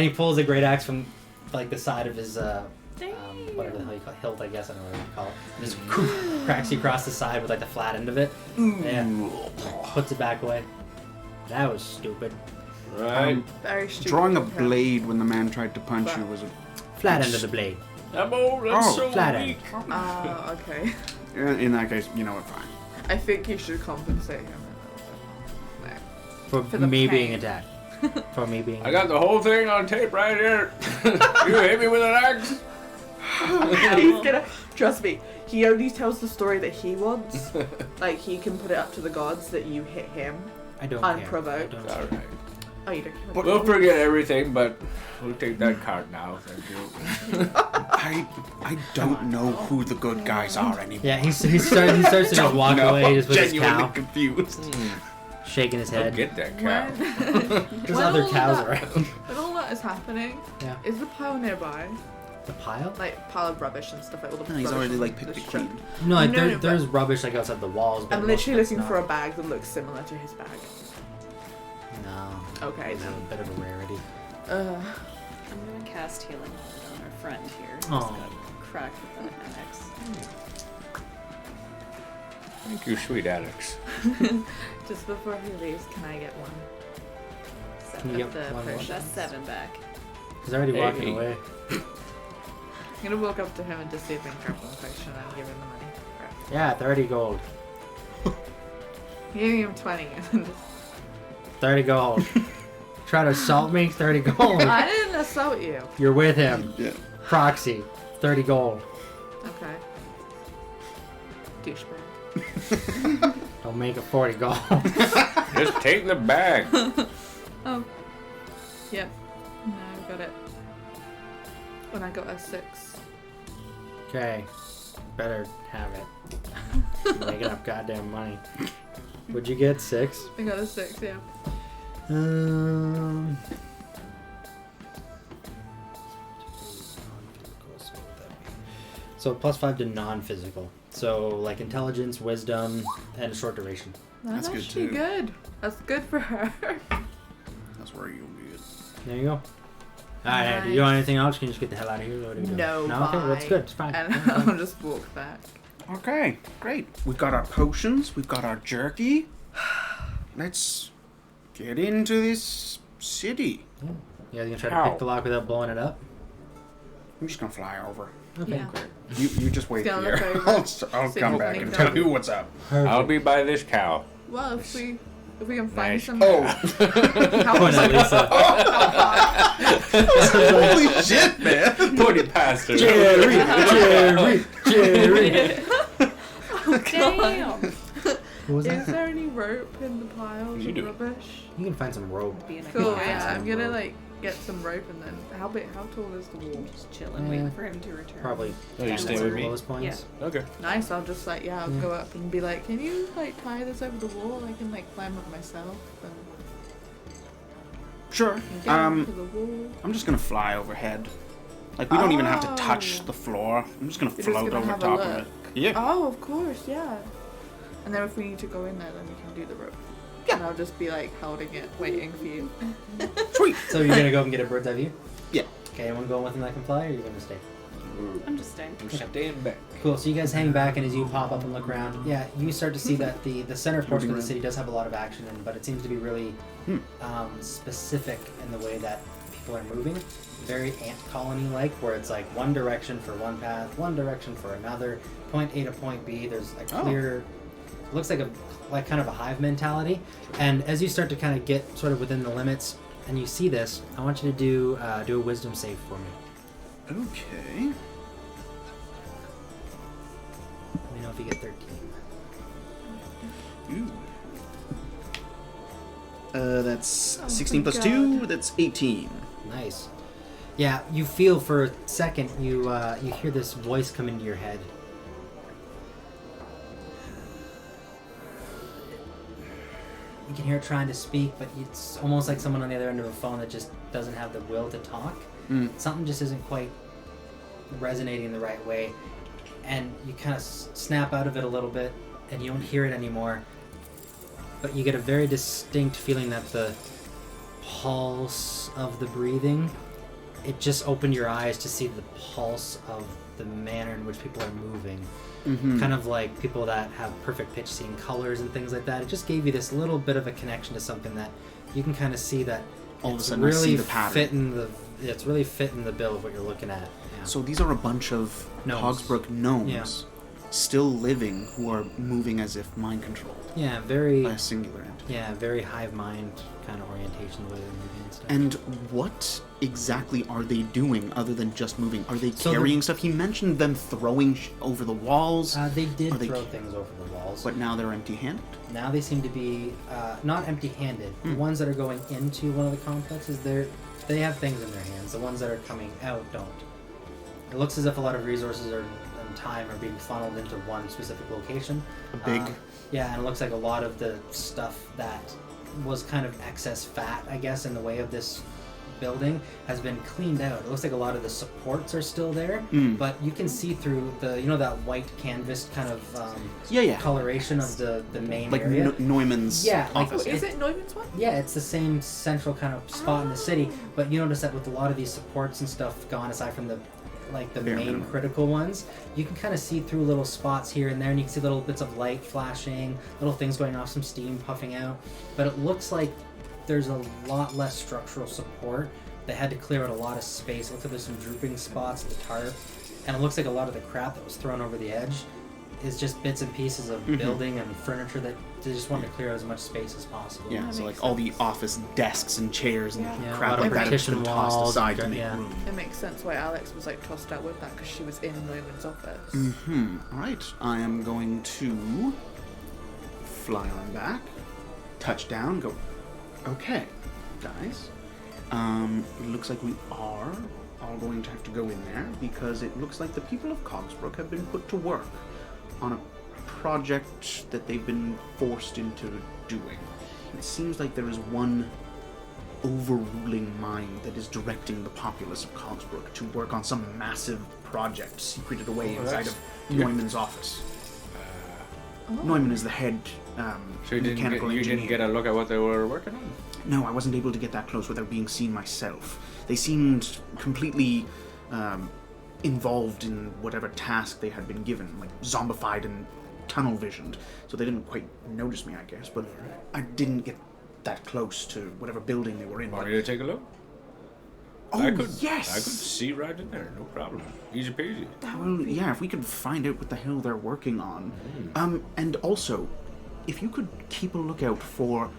he pulls a great axe from like the side of his whatever the hell you call it, hilt, I guess I don't know what you call it. And just cracks you across the side with like the flat end of it. Yeah. Puts it back away. That was stupid. Right. Very stupid. Drawing a of him. blade when the man tried to punch you was a... Flat end of the blade. I'm old. I'm Oh, so flat end. weak. Okay. In that case, you know what, fine. I think you should compensate him. For For the me being pain. attacked. For me being I got the whole thing on tape right here. You hit me with an axe. He's gonna trust me. He only tells the story that he wants. Like he can put it up to the gods that you hit him. I don't Unprovoked. care. I don't All care. right. Oh, you don't. But- We'll forget everything, but we'll take that card now. Thank you. I don't know who the good guys are anymore. Yeah, he starts to just walk No, away just with his genuinely cow, confused. shaking his I'll head. get that cow. There's When other all cows that- around. When all that is happening, Yeah. is the pile nearby? The pile? Like pile of rubbish and stuff like all the No, he's rubbish already and like the picked it strip. clean. No, like, No, no, there's rubbish like outside the walls. But I'm most literally of it's looking for a not. bag that looks similar to his bag. No. Okay, It's then. a bit of a rarity. I'm gonna cast healing on our friend here. He's Aw. got a crack with an axe. Thank you, sweet Alex. Just before he leaves, can I get one? Can you Of get the one more? potions. That's 7 back. He's already Hey. walking away. I'm gonna walk up to him and just see if I can grab one potion and give him the money. Right. Yeah, 30 gold. Giving him 20 and just 30 gold. Try to assault me? 30 gold. I didn't assault you. You're with him. Yeah. Proxy. 30 gold. Okay. Douchebag. Don't make it 40 gold. Just take the bag. Oh. Yep. No, I got it. When I got a 6. Okay. Better have it. You're making up goddamn money. Would you get 6? I got a 6, yeah. So +5 to non-physical. So like intelligence, wisdom, and a short duration. That's good, actually too. good. That's good for her. That's where you'll be good. There you go. Alright, do you want anything else? Can you just get the hell out of here? What are you doing? No, No, okay, that's bye. good. It's fine. And That's fine. I'll just walk back. Okay, great. We've got our potions. We've got our jerky. Let's get into this city. You guys gonna try to pick the lock without blowing it up? I'm just gonna fly over. Okay, Yeah. great. You just wait Gonna here. look over, I'll see come if back we and can- tell you what's up. I'll be by this cow. Well, if we can find Nice. some. Oh, How Point at Lisa. holy shit, man! Put it past her. Jerry! Damn! What was Is that? there any rope in the piles You of do. rubbish? You can find some rope. Being a Cool, cat. yeah. I'm gonna rope. like get some rope and then how tall is the wall? Just chilling, waiting for him to return. Probably. Oh, you down stay to with the me? lowest points. Okay. Nice. I'll just like I'll go up and be like, can you like tie this over the wall? I can like climb up myself and Sure. get onto the wall. I'm just gonna fly overhead. Like we don't even have to touch Oh. the floor. I'm just gonna You're just float gonna over have a top of look. it. Yeah. Oh, of course, yeah. And then if we need to go in there, then we can do the rope. Yeah. And I'll just be like holding it, waiting for you. Sweet. So you're gonna go and get a bird's eye view? Yeah. Okay, anyone going with him that can fly, or are you gonna stay? I'm just staying. I'm staying back. Cool. So you guys hang back, and as you pop up and look around, yeah, you start to see that the center portion of the city does have a lot of action in, but it seems to be really specific in the way that people are moving. Very ant colony-like, where it's like one direction for one path, one direction for another, point A to point B. There's a clear, looks like kind of a hive mentality. And as you start to kind of get sort of within the limits, and you see this, I want you to do a wisdom save for me. Okay. Let me know if you get 13. Ooh. That's Oh 16 my plus God. 2. That's 18. Nice. Yeah, you feel for a second, you hear this voice come into your head. You can hear it trying to speak, but it's almost like someone on the other end of a phone that just doesn't have the will to talk. Something just isn't quite resonating the right way. And you kind of snap out of it a little bit, and you don't hear it anymore. But you get a very distinct feeling that the pulse of the breathing it just opened your eyes to see the pulse of the manner in which people are moving. Kind of like people that have perfect pitch seeing colors and things like that. It just gave you this little bit of a connection to something that you can kind of see that All of a it's sudden I really see the pattern. it's really fitting the bill of what you're looking at. Yeah. So these are a bunch of Gnomes. Hogsbrook gnomes Yeah. still living who are moving as if mind controlled Yeah, very by a singular entity. very hive mind kind of orientation the way they're moving and stuff. And what exactly are they doing other than just moving? Are they So carrying stuff? He mentioned them throwing over the walls, They did Are they- throw things over the walls. but now they're empty-handed. Now they seem to be not empty-handed. The ones that are going into one of the complexes, they have things in their hands. The ones that are coming out don't. It looks as if a lot of resources and time are being funneled into one specific location. A big... Yeah, and it looks like a lot of the stuff that was kind of excess fat, I guess, in the way of this building has been cleaned out. It looks like a lot of the supports are still there, but you can see through the, that white canvas kind of coloration of the main like area. Neumann's Yeah, like- office. Is it Neumann's one? Yeah, it's the same central kind of spot in the city, but you notice that with a lot of these supports and stuff gone, aside from the Bare main minimum. critical ones, you can kind of see through little spots here and there, and you can see little bits of light flashing, little things going off, some steam puffing out. But it looks like there's a lot less structural support. They had to clear out a lot of space. It looks like there's some drooping spots at the tarp, and it looks like a lot of the crap that was thrown over the edge is just bits and pieces of building and furniture that they just wanted to clear out as much space as possible. Yeah, That so like makes all the sense. office desks and chairs and Yeah, a crap lot like of that has been partition tossed walls aside and to make yeah. room. It makes sense why Alex was tossed out with that because she was in Neumann's office. Alright, I am going to fly on back, touch down, go, okay, guys, it looks like we are all going to have to go in there because it looks like the people of Cogsbrook have been put to work on a project that they've been forced into doing. It seems like there is one overruling mind that is directing the populace of Cogsbrook to work on some massive project secreted away inside of Neumann's office. Neumann is the head So you mechanical didn't engineer. get a look at what they were working on? No, I wasn't able to get that close without being seen myself. They seemed completely involved in whatever task they had been given, like zombified and tunnel visioned. So they didn't quite notice me, I guess, but I didn't get that close to whatever building they were in. Want But, me to take a look? oh, I could yes! see right in there, no problem. Easy peasy. Well, yeah, if we could find out what the hell they're working on. And also, if you could keep a lookout for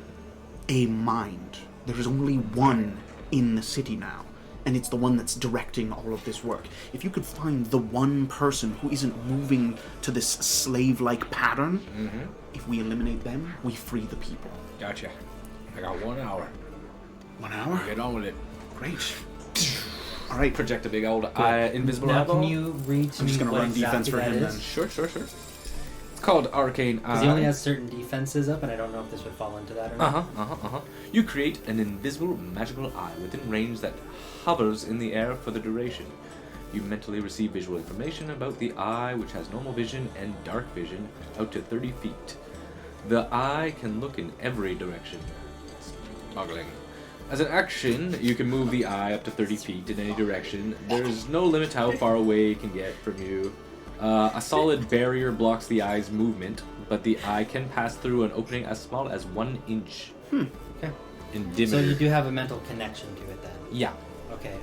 a mind. There is only one in the city now, and it's the one that's directing all of this work. If you could find the one person who isn't moving to this slave-like pattern, if we eliminate them, we free the people. Gotcha. I got 1 hour. 1 hour? Get on with it. Great. All right. Project a big old invisible Now, eyeball. can you read to I'm me just gonna what run defense exactly for that him is? then. Sure. It's called Arcane Eye. Because he only has certain defenses up, and I don't know if this would fall into that or not. You create an invisible magical eye within range that hovers in the air for the duration. You mentally receive visual information about the eye, which has normal vision and dark vision out to 30 feet. The eye can look in every direction. It's boggling. As an action, you can move the eye up to 30 feet in any direction. There's no limit to how far away it can get from you. A solid barrier blocks the eye's movement, but the eye can pass through an opening as small as 1 inch Okay. in diameter. So you do have a mental connection to it then? Yeah. Okay.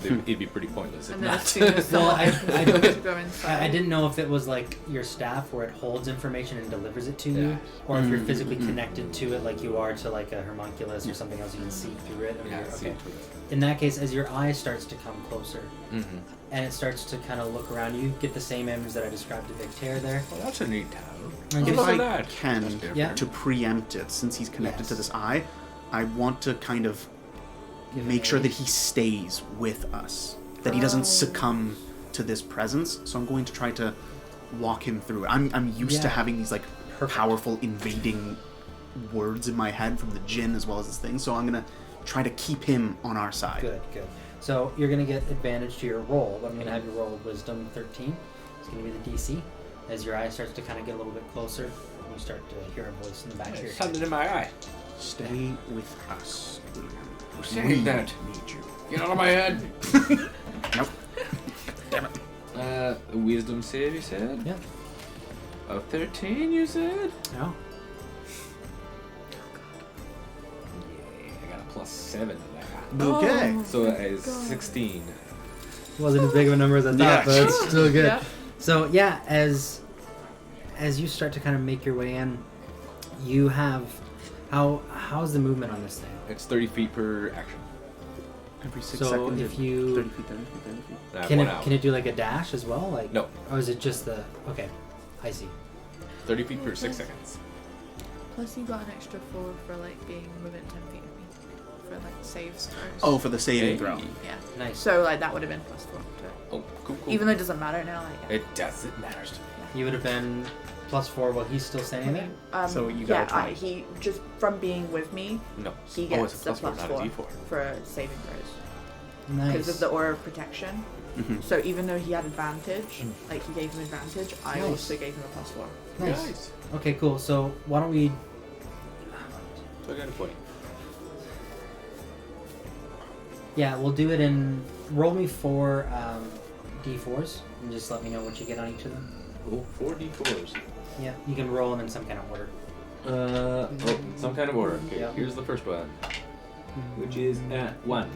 It'd be pretty pointless if And then as not. soon as Well, someone goes to go inside. I didn't know if it was like your staff where it holds information and delivers it to you, Yeah. or if you're physically connected to it like you are to like a homunculus or something else you can see through it. Or Yeah, you're- see okay. through it. In that case, as your eye starts to come closer Mhm. and it starts to kind of look around, you get the same image that I described to Victor there. Well, that's a neat town. And If just- look at I that. can, That's different. Yeah. to preempt it, since he's connected to Yes. this eye, I want to kind of Give make it sure a- that he stays with us, that he doesn't succumb to this presence. So I'm going to try to walk him through it. I'm used to Yeah. having these like Perfect. powerful invading words in my head from the djinn as well as this thing. So I'm gonna try to keep him on our side. Good. So you're going to get advantage to your roll. I'm going to have you roll Wisdom 13. It's going to be the DC. As your eye starts to kind of get a little bit closer, and you start to hear a voice in the back of your head. Something in my eye. Stay with us. saying We that. need you. Get out of my head! Nope. Damn it. Wisdom save, you said? Yeah. 13, you said? Oh. Yeah, I got a +7 to that. Okay. So that is 16. Wasn't as big of a number as I thought, Yeah. but it's still good. Yeah. So yeah, as you start to kind of make your way in, you have how's the movement on this thing? It's 30 feet per action. Every 6 So seconds. if you 30 feet, 30 feet, 30 feet. can it do like a dash as well? Like No. Or is it just the okay? I see. 30 feet per 6 seconds. Plus, you got an extra 4 for like being within 10 feet of me for like saves throws. Oh, for the saving throw. yeah. Nice. So like that would have been +4 to it. Oh, cool. Even though it doesn't matter now. Like, yeah. It does. It matters to me. You would have been +4 while he's still standing there. So you got a 20. he just from being with me, No. he Oh, gets it's the a +4, not a +4 D4. for saving throws Nice. because of the aura of protection. Mhm. So even though he had advantage, like he gave him advantage, I Nice. also gave him a +4. Nice. Okay, cool. So why don't we? So I got a 20. Yeah, we'll do it in. Roll me 4 d4s and just let me know what you get on each of them. Oh, 4 D4s. Yeah, you can roll them in some kind of order. Some kind of order. Okay, Yeah. here's the first one, which is at 1.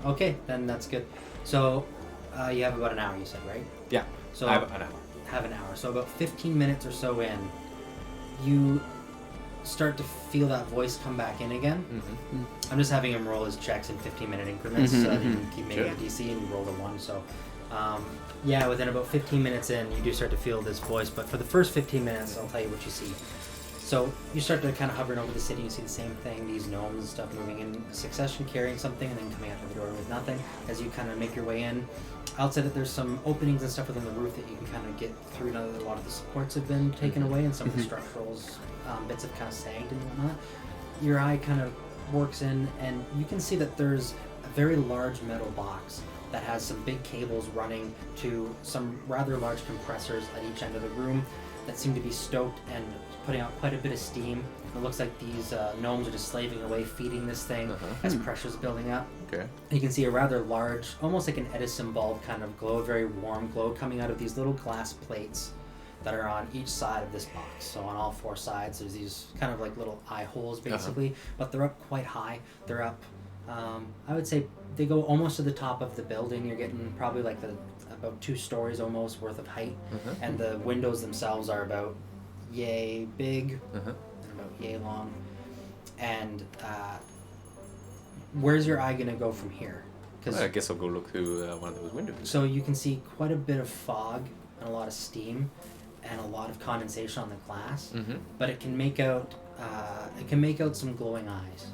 Okay, then that's good. So you have about an hour, you said, right? Yeah. So I have an hour. have an hour. So about 15 minutes or so in, you start to feel that voice come back in again. Mm-hmm. I'm just having him roll his checks in 15-minute increments so that you can keep making Sure. a DC and you roll a 1. So, yeah, within about 15 minutes in, you do start to feel this voice. But for the first 15 minutes, I'll tell you what you see. So you start to kind of hovering over the city. You see the same thing, these gnomes and stuff moving in succession, carrying something, and then coming out of the door with nothing. As you kind of make your way in, outside that there's some openings and stuff within the roof that you can kind of get through. Now that a lot of the supports have been taken away and some of the structurals bits have kind of sagged and whatnot. Your eye kind of works in, and you can see that there's a very large metal box that has some big cables running to some rather large compressors at each end of the room that seem to be stoked and putting out quite a bit of steam. It looks like these gnomes are just slaving away, feeding this thing as pressure's building up. Okay. You can see a rather large, almost like an Edison bulb kind of glow, very warm glow coming out of these little glass plates that are on each side of this box. So on all 4 sides, there's these kind of like little eye holes basically, but they're up quite high. They're up, I would say they go almost to the top of the building. You're getting probably like about 2 stories almost worth of height, and the windows themselves are about yay big and about yay long. And where's your eye gonna go from here? I guess I'll go look through one of those windows. So you can see quite a bit of fog and a lot of steam and a lot of condensation on the glass, but it can make out some glowing eyes.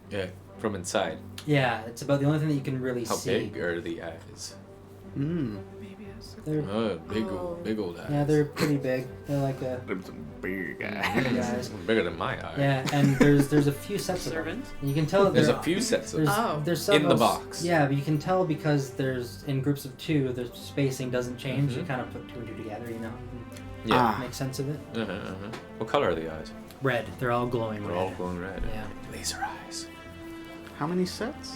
Yeah, from inside. Yeah, it's about the only thing that you can really How see. big are the eyes? Maybe it's They're, Oh, big old eyes. yeah, they're pretty big. They're like a Them some big big eyes. eyes. Bigger than my eye. Yeah, and there's a few sets of them. Servant? And you can tell that There's there a few sets of There's, Oh. there's In the several- box. Yeah, but you can tell because there's in groups of 2, the spacing doesn't change. You kind of put 2 and 2 together, you know, Yeah. make sense of it. What color are the eyes? Red. They're all glowing They're red. all glowing red. Yeah. Laser eyes. How many sets?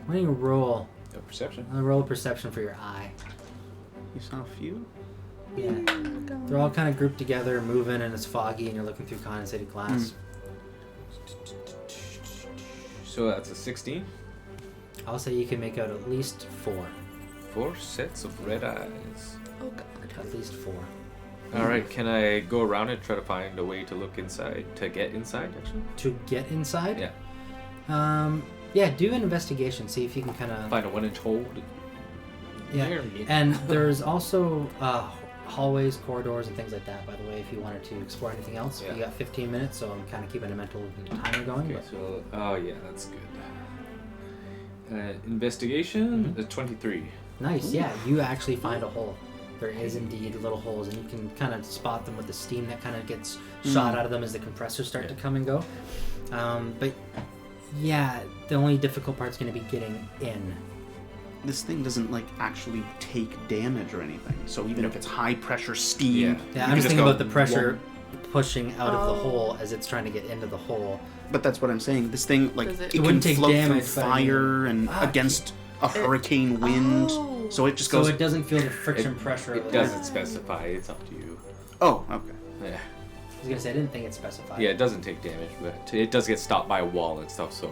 Why don't you roll? Perception? Roll a perception for your eye. You saw a few? Yeah. They're all kind of grouped together, moving, and it's foggy, and you're looking through condensated glass. So that's a 16. I'll say you can make out at least 4. 4 sets of red eyes. Oh god. At least 4. All right, can I go around and try to find a way to look inside, to get inside, actually? To get inside? Yeah. Yeah, do an investigation. See if you can kind of... Find a 1-inch hole. Yeah, and there's also hallways, corridors, and things like that, by the way, if you wanted to explore anything else. Yeah. You got 15 minutes, so I'm kind of keeping a mental timer going. Okay, But so, oh yeah, that's good. Investigation, 23. nice, yeah, you actually find a hole. There is indeed little holes, and you can kind of spot them with the steam that kind of gets shot out of them as the compressors start to come and go. But yeah, the only difficult part's going to be getting in. This thing doesn't like actually take damage or anything. So even if it's high pressure steam, Yeah, I'm just thinking about the pressure pushing out of the hole as it's trying to get into the hole. But that's what I'm saying. This thing, like, Does it it- It can wouldn't take float damage, through but I mean- fire and against a hurricane wind. Oh. So it just So goes. it doesn't feel the friction pressure. It of doesn't specify. It's up to you. Oh, okay. Yeah. I was gonna say I didn't think it specified. Yeah, it doesn't take damage, but it does get stopped by a wall and stuff, so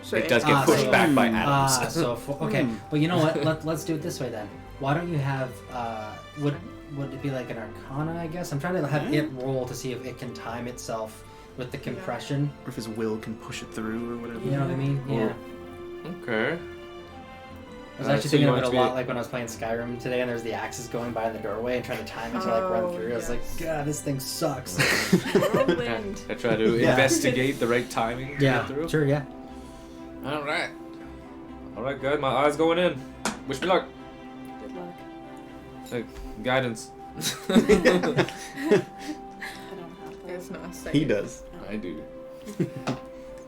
So it does get pushed so- back by atoms. Okay. Well, you know what? Let's do it this way then. Why don't you have would it be like an Arcana? I guess I'm trying to have it roll to see if it can time itself with the compression. Or if his will can push it through or whatever. You know what I mean? Yeah. Okay. I was actually so thinking you of it want a to lot be- like when I was playing Skyrim today, and there's the axes going by in the doorway and trying to time it to like run Oh, through. I was like, yes. God, this thing sucks. Whirlwind. I try to Yeah. investigate the right timing to yeah. get through. Sure. Yeah. All right. All right, good. My eyes going in. Wish me luck. Good luck. Guidance. I don't have that. It's not a save. He does. I do.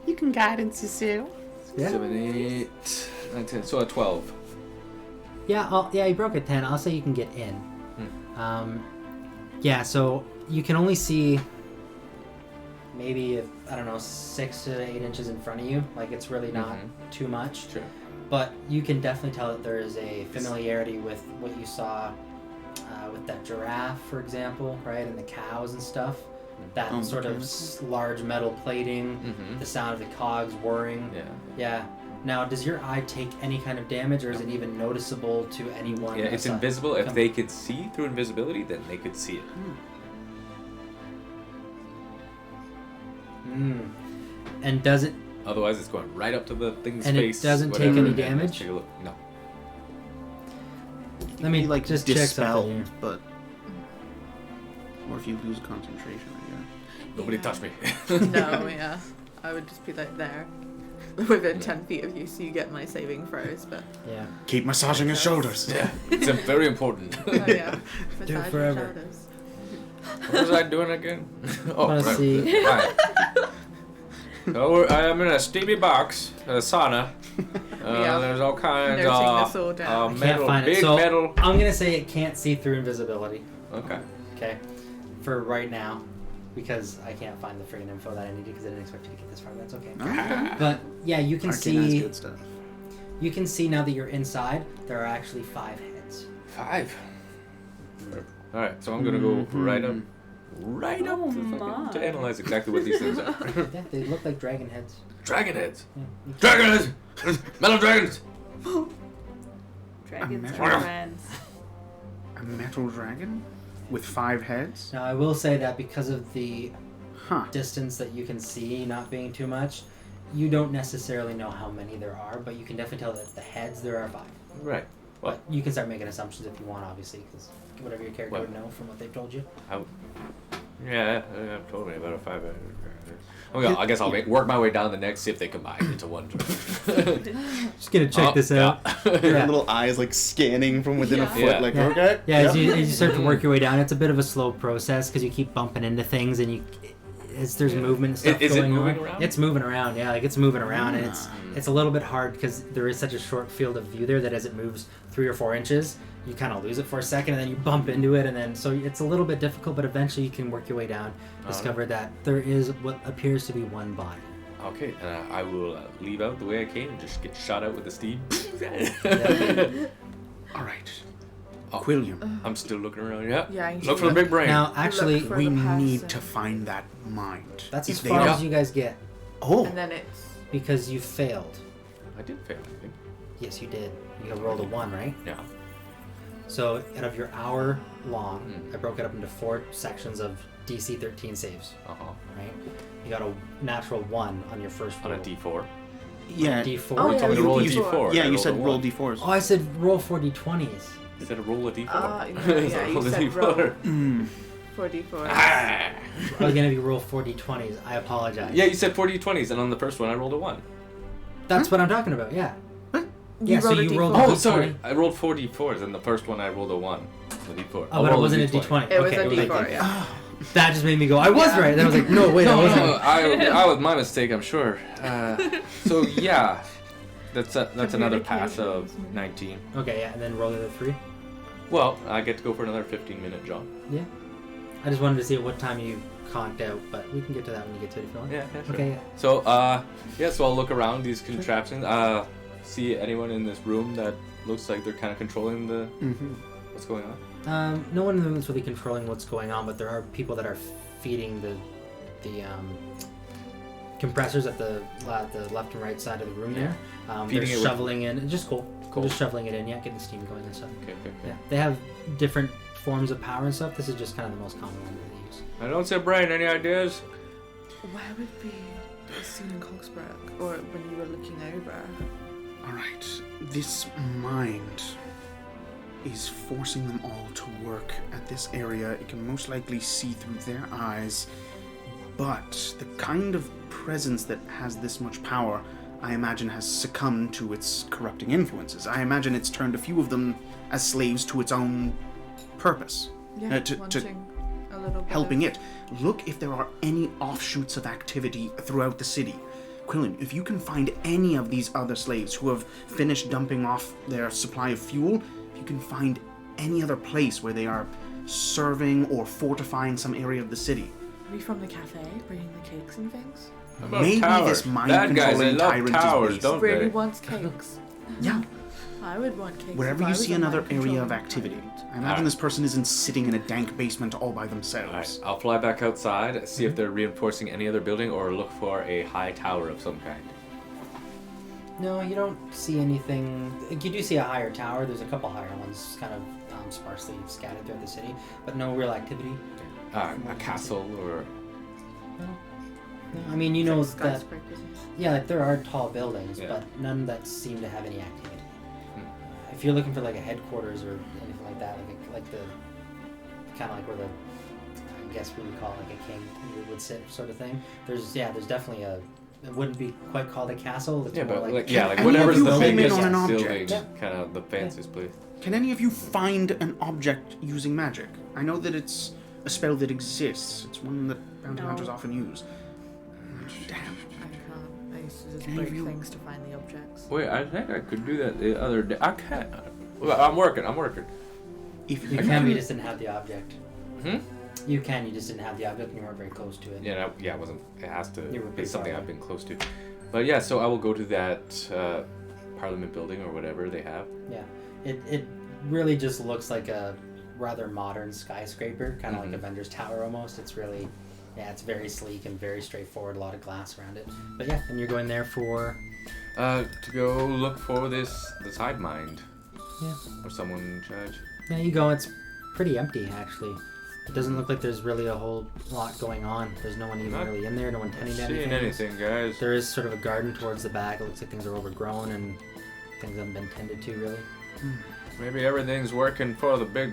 You can guidance Cecile. Yeah. 7, 8, 9, 10. So a 12. Yeah. You broke a 10. I'll say you can get in. Yeah. So you can only see maybe I don't know 6 to 8 inches in front of you. Like it's really not too much. Sure. But you can definitely tell that there is a familiarity with what you saw with that giraffe, for example, right, and the cows and stuff. That Oh, sort of large metal plating, the sound of the cogs whirring. Yeah. Yeah. Now, does your eye take any kind of damage, or is it even noticeable to anyone? Yeah, it's aside- invisible. If they could see through invisibility, then they could see it. And does it? Otherwise, it's going right up to the thing's And it face. doesn't take whatever, any and let's damage? Take a look. No. Let me like just check dispelled, something. but or if you lose concentration, I guess. Nobody touch me. No, yeah. I would just be like there. Within 10 feet of you, so you get my saving throws, but. Yeah. Keep massaging his shoulders. Yeah, it's very important. Oh, yeah. Do it Massage forever. your shoulders. What was I doing again? Oh, Let's right. see. Right. So I'm in a steamy box, a sauna. Yeah. There's all kinds Noting this all down. I can't metal, find it. big So metal. I'm gonna say it can't see through invisibility. Okay. Okay. For right now, because I can't find the friggin' info that I needed because I didn't expect you to get this far. That's okay. Okay. But yeah, you can Arcana has see. good stuff. You can see now that you're inside. There are actually 5 heads. 5. All right, so I'm gonna go right up Oh to, my. to analyze exactly what these things are. Yeah, they look like dragon heads. Dragon heads. Yeah. Dragon heads. Metal dragons. Dragons metal- are friends. A metal dragon with 5 heads. Now I will say that because of the Huh. distance that you can see not being too much, you don't necessarily know how many there are, but you can definitely tell that the heads there are 5. Right. But you can start making assumptions if you want, obviously, because whatever your character Well- would know from what they've told you. Yeah, told me about a 5 head. Okay, I guess I'll work my way down the neck, see if they combine into one. Just gonna check this out. Your Yeah. little eyes like scanning from within a Yeah. foot, Yeah. like Yeah. okay. Yeah, as you start to work your way down, it's a bit of a slow process because you keep bumping into things and there's movement and stuff Is it going moving on. around? It's moving around, yeah, like it's moving around, and it's a little bit hard because there is such a short field of view there that as it moves 3 or 4 inches, you kind of lose it for a second, and then you bump into it, and then so it's a little bit difficult, but eventually you can work your way down, discover that there is what appears to be one body. Okay, I will leave out the way I came and just get shot out with the steam. All right. Oh. Quilliam, I'm still looking around. Yeah. Yeah, you Look for should the big brain. Now, actually, for we the need person. to find that mind. that's If as they far are- as you guys get Oh. And then it's. because you failed. I did fail, I think. Yes, you did. You rolled a 1, right? Yeah. So out of your hour long, Mm. I broke it up into 4 sections of DC 13 saves, right? You got a natural 1 on your first roll. On a D4. Yeah. D4. Oh, You told me to you- roll a you- D4. Yeah, I you rolled said a roll 1. d4s. Oh, I said roll 4 d20s. You said roll a D4. Yeah, you Roll a said D4. roll Mm. 4d4. Ah! I was gonna be roll 4 d20s. I apologize. Yeah, you said 40-20s, and on the first one I rolled a 1. That's what I'm talking about. Yeah. You Yeah, so rolled a you D4. rolled Oh, D20. sorry. I rolled 4 D4s, and the first one I rolled a 1. A D4. Oh, but it wasn't a d20. It was okay, a okay. d4, yeah. That just made me go, I was Yeah. right. Then I was like, no, wait, I No, wasn't. no, I was my mistake, I'm sure. So yeah, that's another pass of Communications. 19. Okay, yeah, and then roll the other 3. Well, I get to go for another 15-minute job. Yeah. I just wanted to see at what time you conked out, but we can get to that when you get to it if you want. Yeah, sure. Okay, yeah. So, so I'll look around these contraptions. See anyone in this room that looks like they're kind of controlling the what's going on? No one in the room is really controlling what's going on, but there are people that are feeding the compressors at the left and right side of the room there. They're Feeding it shoveling in. Just cool. Cool. Just shoveling it in, getting the steam going and stuff. Okay. Yeah, they have different forms of power and stuff. This is just kind of the most common one that they use. I don't say brain. Any ideas? Where would we be seen in Cogsbrook, or when you were looking over? Alright, this mind is forcing them all to work at this area. It can most likely see through their eyes, but the kind of presence that has this much power, I imagine, has succumbed to its corrupting influences. I imagine it's turned a few of them as slaves to its own purpose. Yeah, to wanting a little bit helping of... it. Look if there are any offshoots of activity throughout the city. Quillen, if you can find any of these other slaves who have finished dumping off their supply of fuel, if you can find any other place where they are serving or fortifying some area of the city. Are we from the cafe, bringing the cakes and things? About Maybe towers. this mind Bad guys, they controlling love tyrant towers, is based. don't Really they? wants cakes. Yeah, I would want cakes. wherever if I you was see a another mind area of controlling activity. tyrant. I imagine Alright. this person isn't sitting in a dank basement all by Alright, themselves. I'll fly back outside, see if they're reinforcing any other building, or look for a high tower of some kind. No, you don't see anything. You do see a higher tower. There's a couple higher ones, kind of sparsely scattered throughout the city, but no real activity. A castle or No, I mean, you know Like that. skyscrapers and stuff. Yeah, like there are tall buildings, Yeah. but none that seem to have any activity. If you're looking for like a headquarters or anything like that, like the kind of like where the, I guess we would call it like a king would sit sort of thing. There's definitely a. It wouldn't be quite called a castle. It's yeah, more but like any whatever's of the you home in biggest on an building, object? kind of the fanciest place. Can any of you find an object using magic? I know that it's a spell that exists. It's one that bounty No. hunters often use. Damn. I can't. I used to just Any of break you- things to find the objects. Wait, I think I could do that the other day. I can't. Well, I'm working. If you you can, but you just didn't have the object. Hmm? You can, you just didn't have the object, and you weren't very close to it. It wasn't. It has to You were be pretty something far I've away. been close to. But yeah, so I will go to that Parliament building or whatever they have. Yeah, it really just looks like a rather modern skyscraper, kind of like Avengers Tower almost. It's really, it's very sleek and very straightforward. A lot of glass around it. But yeah, and you're going there for. To go look for this hive mind Yeah. or someone in charge. Yeah, you go. It's pretty empty actually. It doesn't look like there's really a whole lot going on. There's no one even Not really in there. No one tending to Seeing anything, guys? There is sort of a garden towards the back. It looks like things are overgrown and things haven't been tended to really. Maybe everything's working for the big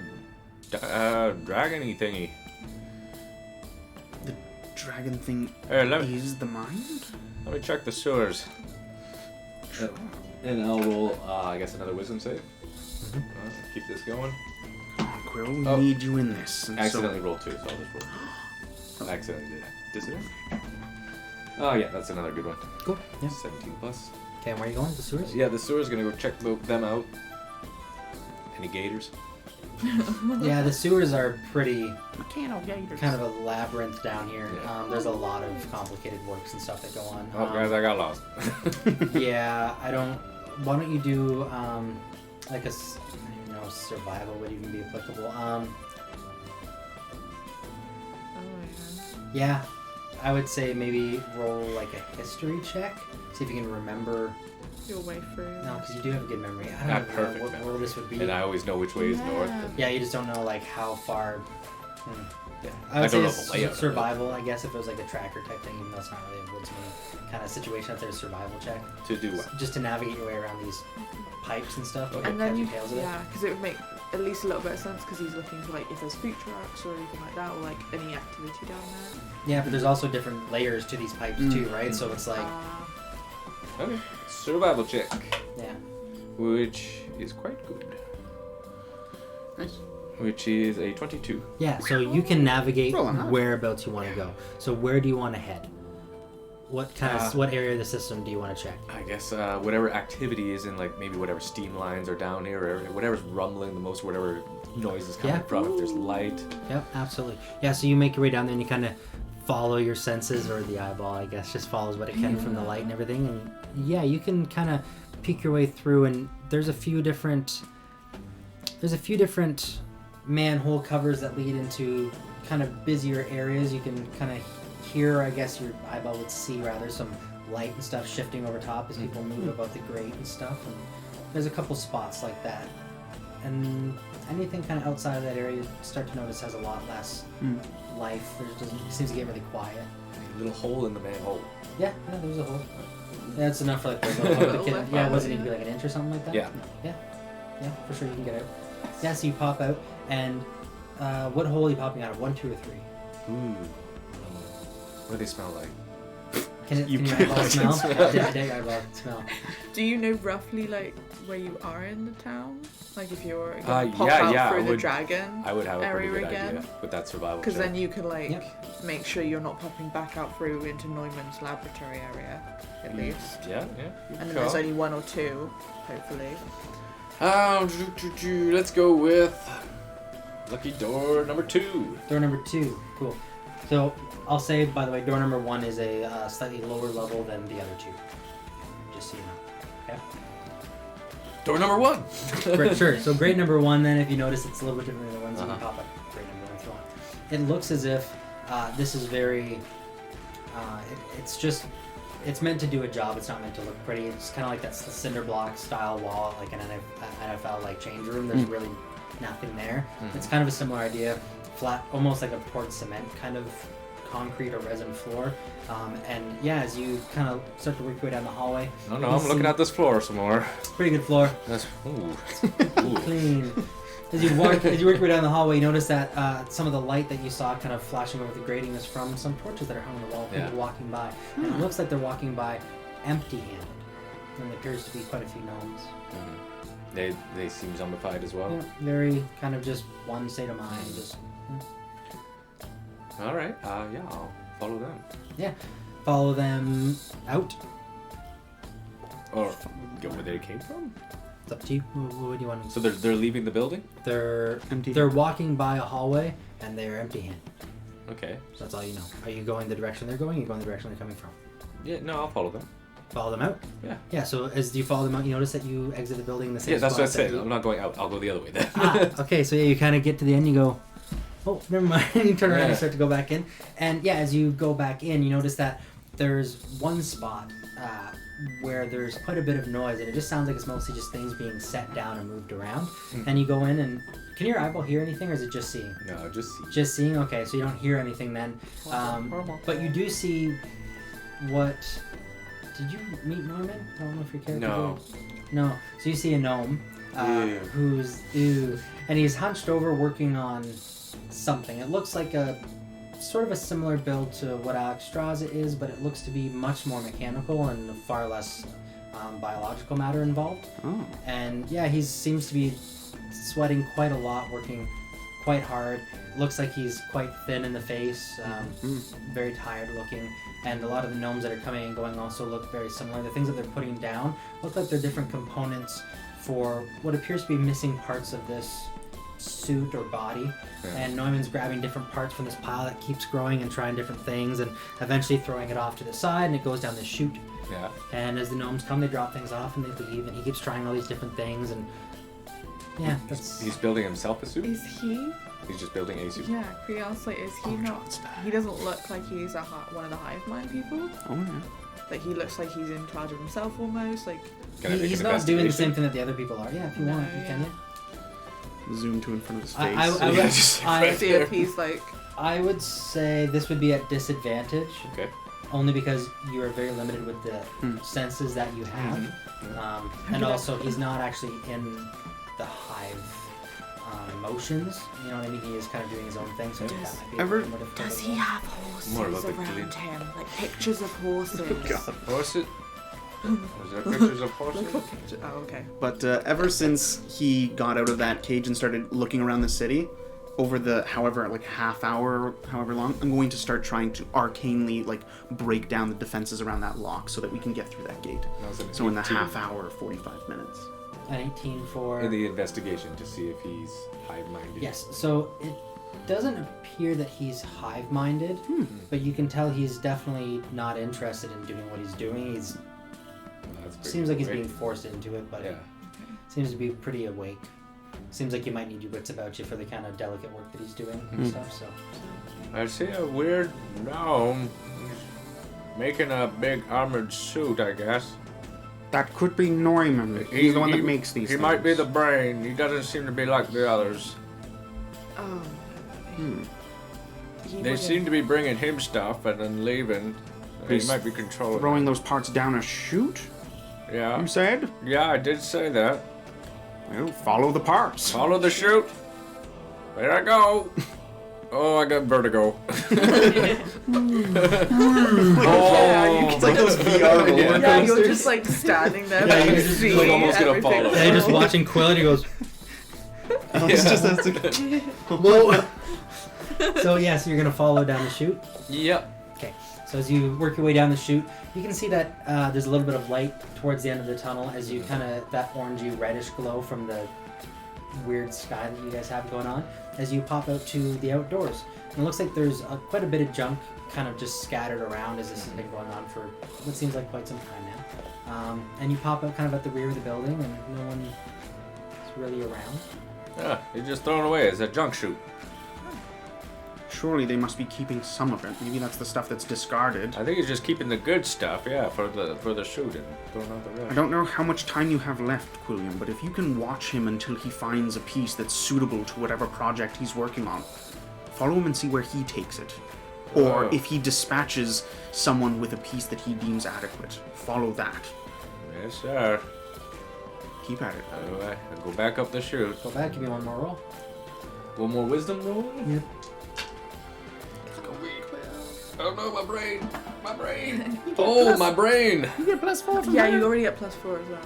dragon-y thingy. The dragon thing Here, let me is the mind? check the sewers. And I'll roll, I guess, another wisdom save. Keep this going. Come on, Quill, we Oh. need you in this. And I accidentally rolled 2, so I'll just roll. I accidentally did that. Did it? Oh yeah, that's another good one. Cool. Yeah. 17 plus. Okay, and where are you going? The sewers? Yeah, the sewer's gonna go check them out. Any gators? Yeah, the sewers are pretty Mechano gators. kind of a labyrinth down here. Yeah. There's a lot of complicated works and stuff that go on. Oh, guys, I got lost. Yeah, I don't. Why don't you do like a I don't know, survival would even be applicable. Oh Yeah, I would say maybe roll like a history check. See if you can remember. yeah. Your way through. No, because you do have a good memory. I Not don't know perfect what memory. world this would be. And I always know which way is north. Yeah. And, Yeah, you just don't know like how far. yeah. I would don't know say the layout. of it. survival. I guess if it was like a tracker type thing, even though it's not really a woodsman kind of situation, if there's a survival check, To do what? just to navigate your way around these pipes and stuff. Okay. Like And then catchy you, tales of it. yeah, because it would make at least a little bit of sense because he's looking for like if there's food trucks or anything like that or like any activity down there. Yeah, but there's also different layers to these pipes too, right? So it's like, Okay. Survival check. yeah. Which is quite good. Nice. Which is a 22. Yeah, so you can navigate Roll on that. whereabouts you want to go. So where do you want to head? what kind of what area of the system do you want to check? I guess whatever activity is in, like maybe whatever steam lines are down here, or whatever's rumbling the most, whatever noise is coming from. If there's light. Yep, absolutely. Yeah, so you make your way down there and you kind of follow your senses, or the eyeball, I guess, just follows what it can from the light and everything. And yeah, you can kind of peek your way through, and there's a few different manhole covers that lead into kind of busier areas. You can kind of hear, I guess your eyeball would see rather, some light and stuff shifting over top as people move about the grate and stuff. And there's a couple spots like that. And anything kind of outside of that area, you start to notice has a lot less life. It seems to get really quiet. A little hole in the manhole. Yeah, there's a hole. Yeah, it's enough for like the kid. Yeah, it wasn't even like an inch or something like that. Yeah. Yeah, for sure you can get out. Yeah, so you pop out, and what hole are you popping out of? 1, 2, or 3? Ooh. What do they smell like? Can your eyeball smell? Yeah, your eyeball smell. Do you know roughly like where you are in the town? Like if you're Yeah, gonna pop out yeah, through I the would- dragon I would have a pretty area good again? idea with that survival Because check. then you could like Yep. make sure you're not popping back out through into Neumann's laboratory area, at least. Yeah. And then there's only 1 or 2, hopefully. Let's go with lucky door number 2. Door number 2, cool. So I'll say, by the way, door number 1 is a slightly lower level than the other 2. Just so you know. Okay. Door number 1. Great, sure. So grade number 1, then, if you notice, it's a little bit different than the ones you Uh-huh. can pop up. Grade number 1 if you want. It looks as if this is very. It's meant to do a job. It's not meant to look pretty. It's kind of like that cinder block style wall, like an NFL like change room. There's really nothing there. It's kind of a similar idea, flat, almost like a poured cement kind of concrete or resin floor. And yeah, as you kind of start to work your way down the hallway. No, you I'm see- looking at this floor some more. Pretty good floor. That's ooh. Clean. As you work your way down the hallway, you notice that some of the light that you saw kind of flashing over the grating is from some torches that are hung on the wall. People walking by, and it looks like they're walking by empty-handed. And there appears to be quite a few gnomes. They seem zombified as well. Yeah, very kind of just one state of mind. Just All right. Yeah, I'll follow them. follow them out. Or go where they came from. It's up to you. What do you want to? So they're leaving the building. They're Empty. They're walking by a hallway and they're empty-handed. Okay. So that's all you know. Are you going the direction they're going? Or are you going the direction they're coming from? Yeah. No, I'll follow them. Follow them out. Yeah. Yeah. So as you follow them out, you notice that you exit the building in the same Yeah, that's spot what I said. that you- I'm not going out. I'll go the other way then. Okay, so yeah, you kind of get to the end, you go, oh, never mind. You turn around Yeah. and start to go back in. And yeah, as you go back in, you notice that there's one spot where there's quite a bit of noise, and it just sounds like it's mostly just things being set down and moved around. And you go in, and can your eyeball hear anything, or is it just seeing? No, just see. Just seeing? Okay, so you don't hear anything then. But you do see what... Did you meet Norman? I don't know if your character No. did. No. So you see a gnome Ew. who's... Ew. And he's hunched over working on something. It looks like a... sort of a similar build to what Alexstrasza is, but it looks to be much more mechanical and far less biological matter involved. Oh. And yeah, he seems to be sweating quite a lot, working quite hard. Looks like he's quite thin in the face, very tired looking. And a lot of the gnomes that are coming and going also look very similar. The things that they're putting down look like they're different components for what appears to be missing parts of this suit or body. Yeah. And Neumann's grabbing different parts from this pile that keeps growing and trying different things and eventually throwing it off to the side, and it goes down this chute. Yeah. And as the gnomes come, they drop things off and they leave, and he keeps trying all these different things. And yeah, that's... He's building himself a suit. Is he? He's just building a suit. Yeah, Creon's like, is he not? He doesn't look like he's one of the hive mind people. Oh, yeah. Like he looks like he's in charge of himself almost. Like Can I make he's an not doing the same investigation? thing that the other people are. Yeah, if you No, want, you can. yeah. Yeah. Zoom to in front of his face. I would- just I- right see there. if he's like. I would say this would be at disadvantage, Okay. only because you are very limited with the senses that you have. And also, he's not actually in the hive motions. You know what I mean? He is kind of doing his own thing, so that might be a Ever- little more difficult Does as he well. have horses More about the around glint. him? Like pictures of horses? Horses? Was there pictures of horses? Look what picture. Oh, okay. But ever since he got out of that cage and started looking around the city, over the half hour, however long, I'm going to start trying to arcanely break down the defenses around that lock so that we can get through that gate. So in the half hour, 45 minutes. An 18 for... In the investigation to see if he's hive-minded. Yes, so it doesn't appear that he's hive-minded, but you can tell he's definitely not interested in doing what he's doing. He's seems like he's being forced into it, but seems to be pretty awake. Seems like you might need your wits about you for the kind of delicate work that he's doing and stuff, so... I see a weird gnome making a big armored suit, I guess. That could be Neumann. He's the one that makes these He things. might be the brain. He doesn't seem to be like the others. Oh. They seem to be bringing him stuff and then leaving. He He's might be controlling throwing them. those parts down a chute, Yeah. you said? Yeah, I did say that. Well, follow the parts. Follow the chute. There I go. Oh, I got vertigo. It's like those VR roller Yeah, you're coasters. just like standing there. Yeah, like, you're just, seeing like, almost gonna everything. fall. Yeah, you're just watching Quill and he goes, It's just that's whoa! So so you're gonna follow down the chute? Yep. Okay, so as you work your way down the chute, you can see that there's a little bit of light towards the end of the tunnel as you that orangey reddish glow from the weird sky that you guys have going on as you pop out to the outdoors. And it looks like there's quite a bit of junk kind of just scattered around as this has been going on for what seems like quite some time now. And you pop out kind of at the rear of the building and no one is really around. Yeah, he's just thrown away as a junk chute. Surely they must be keeping some of it. Maybe that's the stuff that's discarded. I think he's just keeping the good stuff, for the chute and throwing out the rest. I don't know how much time you have left, Quilliam, but if you can watch him until he finds a piece that's suitable to whatever project he's working on, follow him and see where he takes it. Or Oh. if he dispatches someone with a piece that he deems adequate, follow that. Yes, sir. Keep at it. Anyway, I'll go back up the chute. Go back, give me one more roll. One more wisdom roll? Yep. Oh no, my brain! My brain! Oh, my brain! You get +4 from Yeah, that. you already get +4 as well, remember?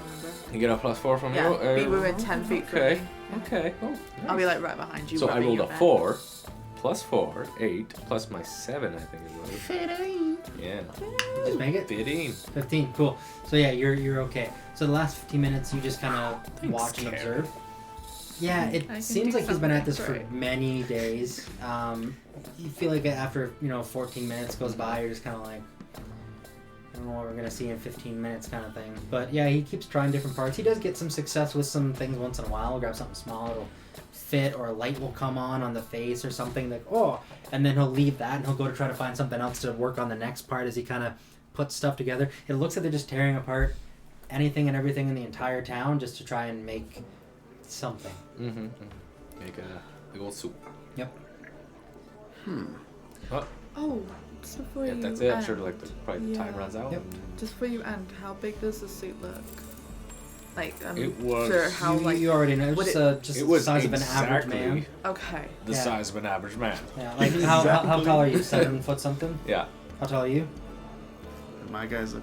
You get a +4 from Yeah, you? be within 10 feet from Okay. me. Okay. Oh, I'll be like right behind you. So I rubbing rolled your a back. 4, +4, 8, plus my 7, I think it was. 15. Yeah. Just make it? 15. 15, cool. So yeah, you're okay. So the last 15 minutes you just kind of watch and observe. Yeah, it can seems do like he's been at this something, for right. many days. You feel like after 14 minutes goes by, you're just kind of like, I don't know what we're gonna see in 15 minutes, kind of thing. But yeah, he keeps trying different parts. He does get some success with some things once in a while. He'll grab something small, it'll fit, or a light will come on the face or something like and then he'll leave that and he'll go to try to find something else to work on the next part as he kind of puts stuff together. It looks like they're just tearing apart anything and everything in the entire town just to try and make something. Mm-hmm. Make a big old soup. Yep. Oh, just before Yeah, you that's it. I'm end, sure probably the time yeah. runs out. Yep. Just before you end, how big does the suit look? Like, It was- sure how You already know. would Just It the was size of an average exactly man. okay. the Yeah. size of an average man. Yeah, like how tall are you? 7 foot something? Yeah. How tall are you? My guy's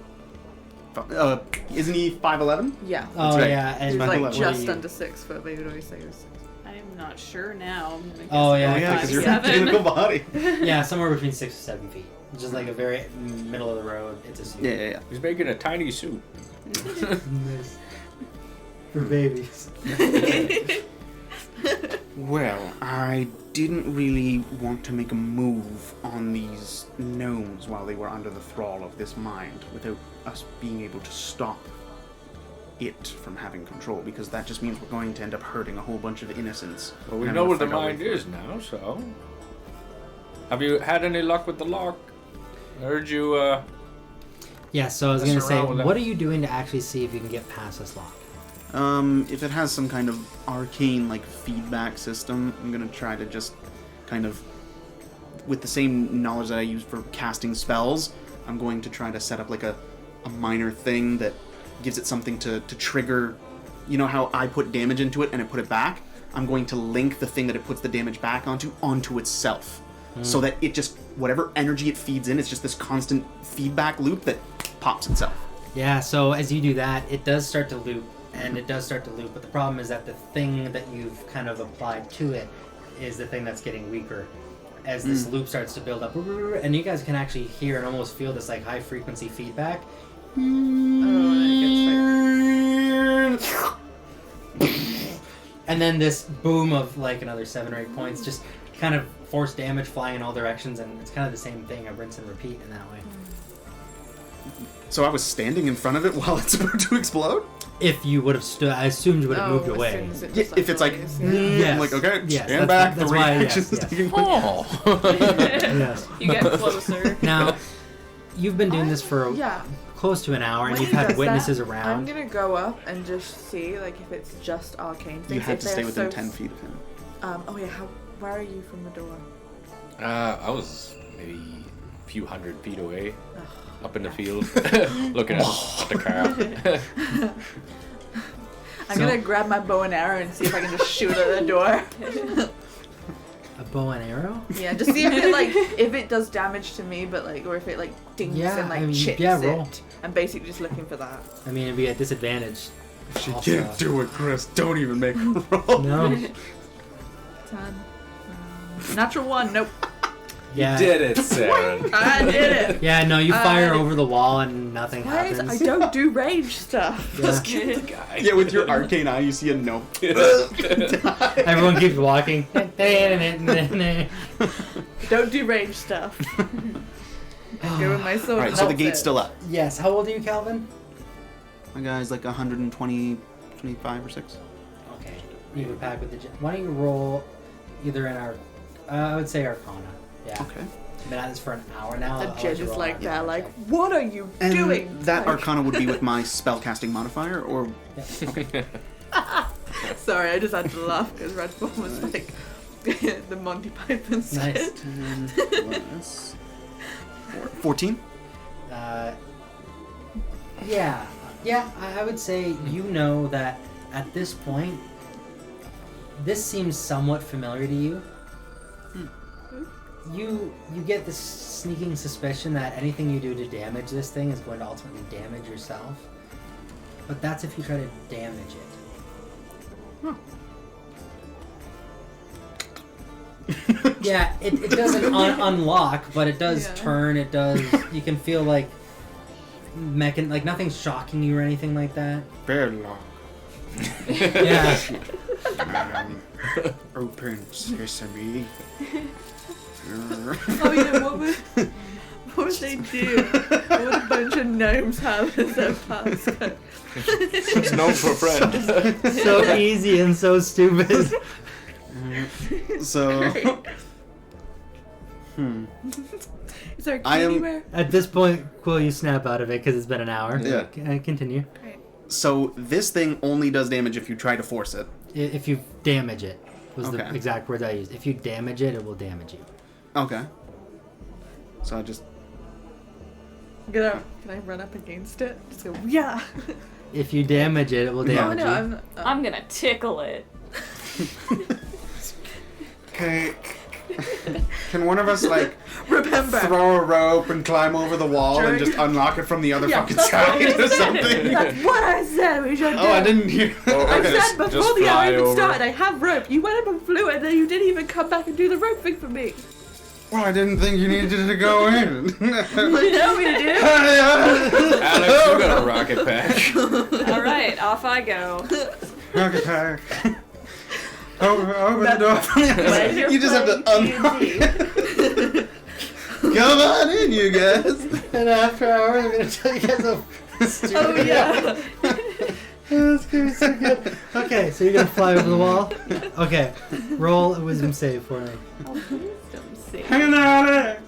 isn't he 5'11"? Yeah. Oh right. yeah, He and was What like are just you? under 6 foot, but he would always say he was 6. I'm not sure now. I'm gonna guess Oh, yeah, about yeah, 'cause you're 5'7". physical body. Yeah, somewhere between 6 to 7 feet. Just like a very middle of the road. It's a suit. Yeah. He's making a tiny suit. Nice. For babies. Well, I didn't really want to make a move on these gnomes while they were under the thrall of this mind without us being able to stop it from having control, because that just means we're going to end up hurting a whole bunch of innocents. Well, we and know having where to the fight our way mind through is now, so. Have you had any luck with the lock? I heard you, Yeah, so I was Mess gonna say, around with that. what are you doing to actually see if you can get past this lock? If it has some kind of arcane feedback system, I'm gonna try to just kind of, with the same knowledge that I use for casting spells, I'm going to try to set up a minor thing that gives it something to trigger. You know how I put damage into it and I put it back? I'm going to link the thing that it puts the damage back onto itself. So that it just, whatever energy it feeds in, it's just this constant feedback loop that pops itself. Yeah, so as you do that, it does start to loop, but the problem is that the thing that you've kind of applied to it is the thing that's getting weaker as this loop starts to build up, and you guys can actually hear and almost feel this like high frequency feedback. And then this boom of like another 7 or 8 points, just kind of force damage flying in all directions, and it's kind of the same thing, a rinse and repeat in that way. So I was standing in front of it while it's about to explode? If you would have stood, I assumed you would have moved as away. soon as it Yeah, just, if it's like, flies. Yes. I'm like, okay, Yes, stand back, that's the why, reaction yes, is yes. taking place. Oh. Yes. You get closer. Now, you've been doing this for Yeah. close to an hour, and When you've he had does witnesses that, I'm around. gonna go up and just see like if it's just arcane things. You had if to they're stay within so 10 feet of him. Oh yeah, where are you from the door? I was maybe a few hundred feet away, up in the field, looking at the car. I'm gonna grab my bow and arrow and see if I can just shoot at the door. A bow and arrow? Yeah, just see if it like if it does damage to me, but like or if it like dings Yeah, and like I mean, chips yeah, roll. it. I'm basically just looking for that. I mean, it'd be a disadvantage. She Also- can't do it, Chris. Don't even make her roll. No. 10. Natural 1. Nope. Yeah. Did it, Sarah? I did it. Yeah, no, you fire over the wall and nothing Guys, happens. I don't do range stuff. Yeah. Kill the guy. Yeah, with your arcane eye, you see a no. Everyone keeps walking. Don't do range stuff. I go with my sword. Alright, so the That's gate's it. still up. Yes, how old are you, Calvin? My guy's like 120, 25 or 6. Okay. You have a pack with the... Why don't you roll either in our... I would say Arcana. Yeah. Okay. Been at this for an hour now. The I'll let judge you is roll like Arcana that, like, check. what are you And doing? that Like- arcana would be with my spellcasting modifier, or... Sorry, I just had to laugh because Red Bull was like the Monty Python skit. Nice. 10 plus 14? Yeah. Yeah, I would say you know that at this point, this seems somewhat familiar to you. You get this sneaking suspicion that anything you do to damage this thing is going to ultimately damage yourself. But that's if you try to damage it. Yeah, it doesn't unlock, but it does Yeah. turn. It does. You can feel like like nothing's shocking you or anything like that. Very long. Yeah. Open sesame. Oh yeah, what would they do? What would a bunch of gnomes have as their passcode? It's known for a friend. So easy and so stupid. So... Is there a key I am- anywhere? At this point, Quill, you snap out of it because it's been an hour. Yeah. Continue. So this thing only does damage if you try to force it. If you damage it, was the Okay. exact words I used. If you damage it, it will damage you. Okay. So I just... Can I run up against it? Just go, yeah. If you damage it, it will Oh damage no, you. I'm gonna tickle it. Okay. Can one of us, like, remember. throw a rope and climb over the wall and During- just unlock it from the other Yeah, fucking that's what side I or said. something? That's what I said we should do. Oh, I didn't hear. I Okay. said before just the hour fly even over. started, I have rope. You went up and flew it, and then you didn't even come back and do the rope thing for me. Well, I didn't think you needed to go in. You know we do. Alex, you got a rocket pack. All right, off I go. Rocket pack. Open the door. When you're You just have to playing unlock D&D. it. Come on in, you guys. And after hours, I'm gonna tell you guys how stupid. Oh yeah. That's gonna be so good. Okay, so you're gonna fly over the wall. Okay, roll a wisdom save for me. Hang on there.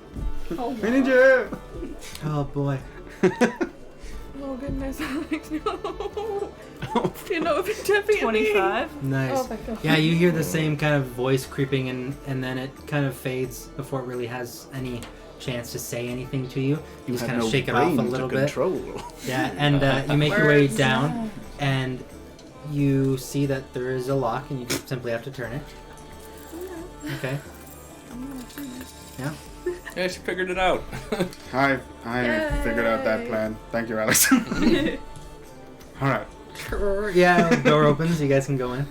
Oh, We need you. Oh boy. Oh goodness, Alex, no. You're not a bit tippy. 25. Nice. Oh my god. Yeah, you hear the same kind of voice creeping in, and then it kind of fades before it really has any chance to say anything to you. You just have kind of no shake it off a brain to little bit. control. Yeah, and you make your way Words. down, and you see that there is a lock, and you just simply have to turn it. Okay. Yeah. Yeah, she figured it out. I figured out that Yay. plan. Thank you, Alex. All right. Yeah, the door opens. You guys can go in.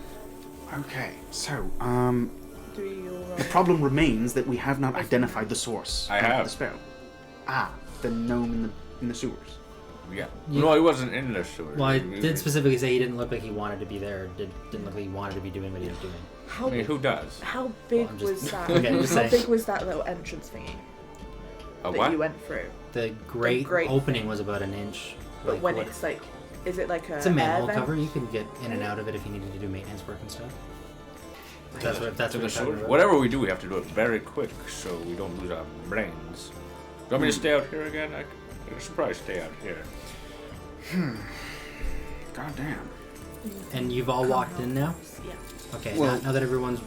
Okay. So, Do you roll? The problem remains that we have not identified the source I of have. the spell. Ah, the gnome in the sewers. Yeah. You- No, he wasn't in the sewer. Well, I He- did specifically say he didn't look like he wanted to be there. Didn't look like he wanted to be doing what he was doing. How I mean, who does? how big I'm just- was that? Okay, just how saying. big was that little entrance thingy A that what? you went through? The great great opening was about an inch. But Like, when what- it's like, is it like a? it's a manhole air vent? cover. You can get in and out of it if you needed to do maintenance work and stuff. If that's what. That's To what the you're talking sewers? about. Whatever we do, we have to do it very quick so we don't lose our brains. Do you want me to stay out here again? I should probably stay out here. God damn. And you've all walked in now. Yeah. Okay. Well- now that everyone's,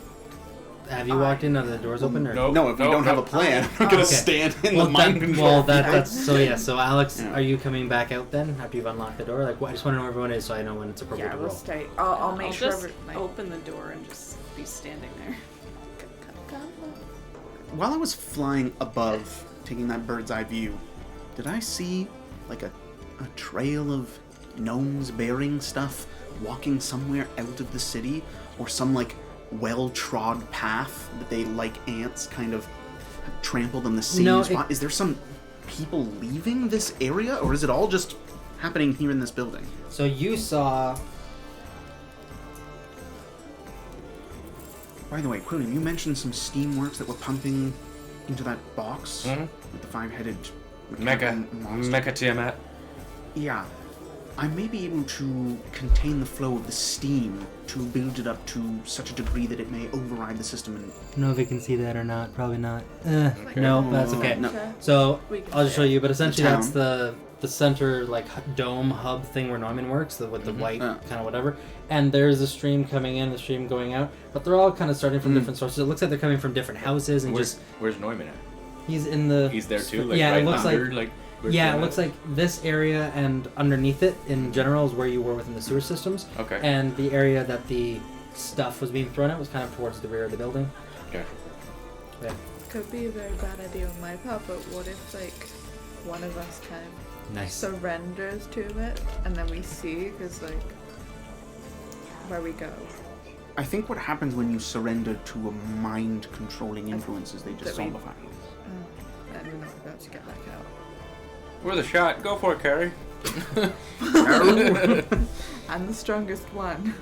have you walked in? Now that the doors open? Or? No. No, if we don't have a plan, I'm not gonna Okay. stand in Well, the mind control. well, that's so yeah. So Alex, Yeah. are you coming back out then after you've unlocked the door? Like, I just want to know where everyone is so I know when it's appropriate Yeah, to we'll roll. stay. I'll make sure. just like, open the door and just be standing there. While I was flying above, taking that bird's eye view, did I see like a trail of gnomes bearing stuff walking somewhere out of the city, or some like well-trod path that they, like ants, kind of trampled on the same No, spot? Is there some people leaving this area, or is it all just happening here in this building? So you saw. By the way, Quilliam, you mentioned some steamworks that were pumping into that box Mhm. with the five-headed Mecha Tiamat. Yeah. I may be able to contain the flow of the steam to build it up to such a degree that it may override the system and... I don't know if you can see that or not. Probably not. No, that's okay. No. So We can I'll just show you. But essentially, The that's the center like dome hub thing where Norman works, with the white Yeah. kind of whatever. And there's a stream coming in, the stream going out. But they're all kind of starting from different sources. It looks like they're coming from different houses and Where's Neumann at? he's in the. He's there too? Like yeah, right it looks under, like. where's Yeah, it Neumann looks at? like this area and underneath it in general is where you were within the sewer systems. Okay. And the area that the stuff was being thrown at was kind of towards the rear of the building. Okay. Yeah. Could be a very bad idea on my part, but what if like one of us kind of Nice. surrenders to it and then we see, because like where we go. I think what happens when you surrender to a mind-controlling influence is they just That we- zombify. Then we're not about to get back out. We're the shot. Go for it, Carrie. I'm the strongest one.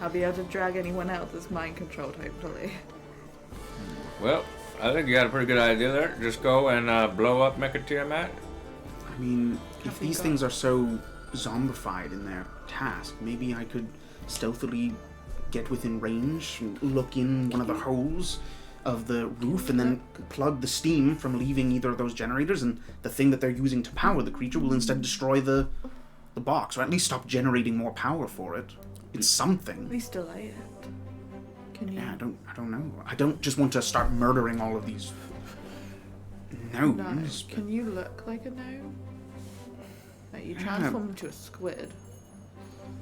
I'll be able to drag anyone out that's mind controlled, hopefully. Well, I think you got a pretty good idea there. Just go and blow up Mecha Tiamat. I mean, if Have we these got- things are so zombified in their task, maybe I could stealthily get within range and look in one of the holes of the roof and then plug the steam from leaving either of those generators, and the thing that they're using to power the creature will instead destroy the box, or at least stop generating more power for it. It's something. We still light it. Can you? Yeah, I don't know. I don't just want to start murdering all of these No. gnomes. but- Can you look like a gnome? Like you transform into a squid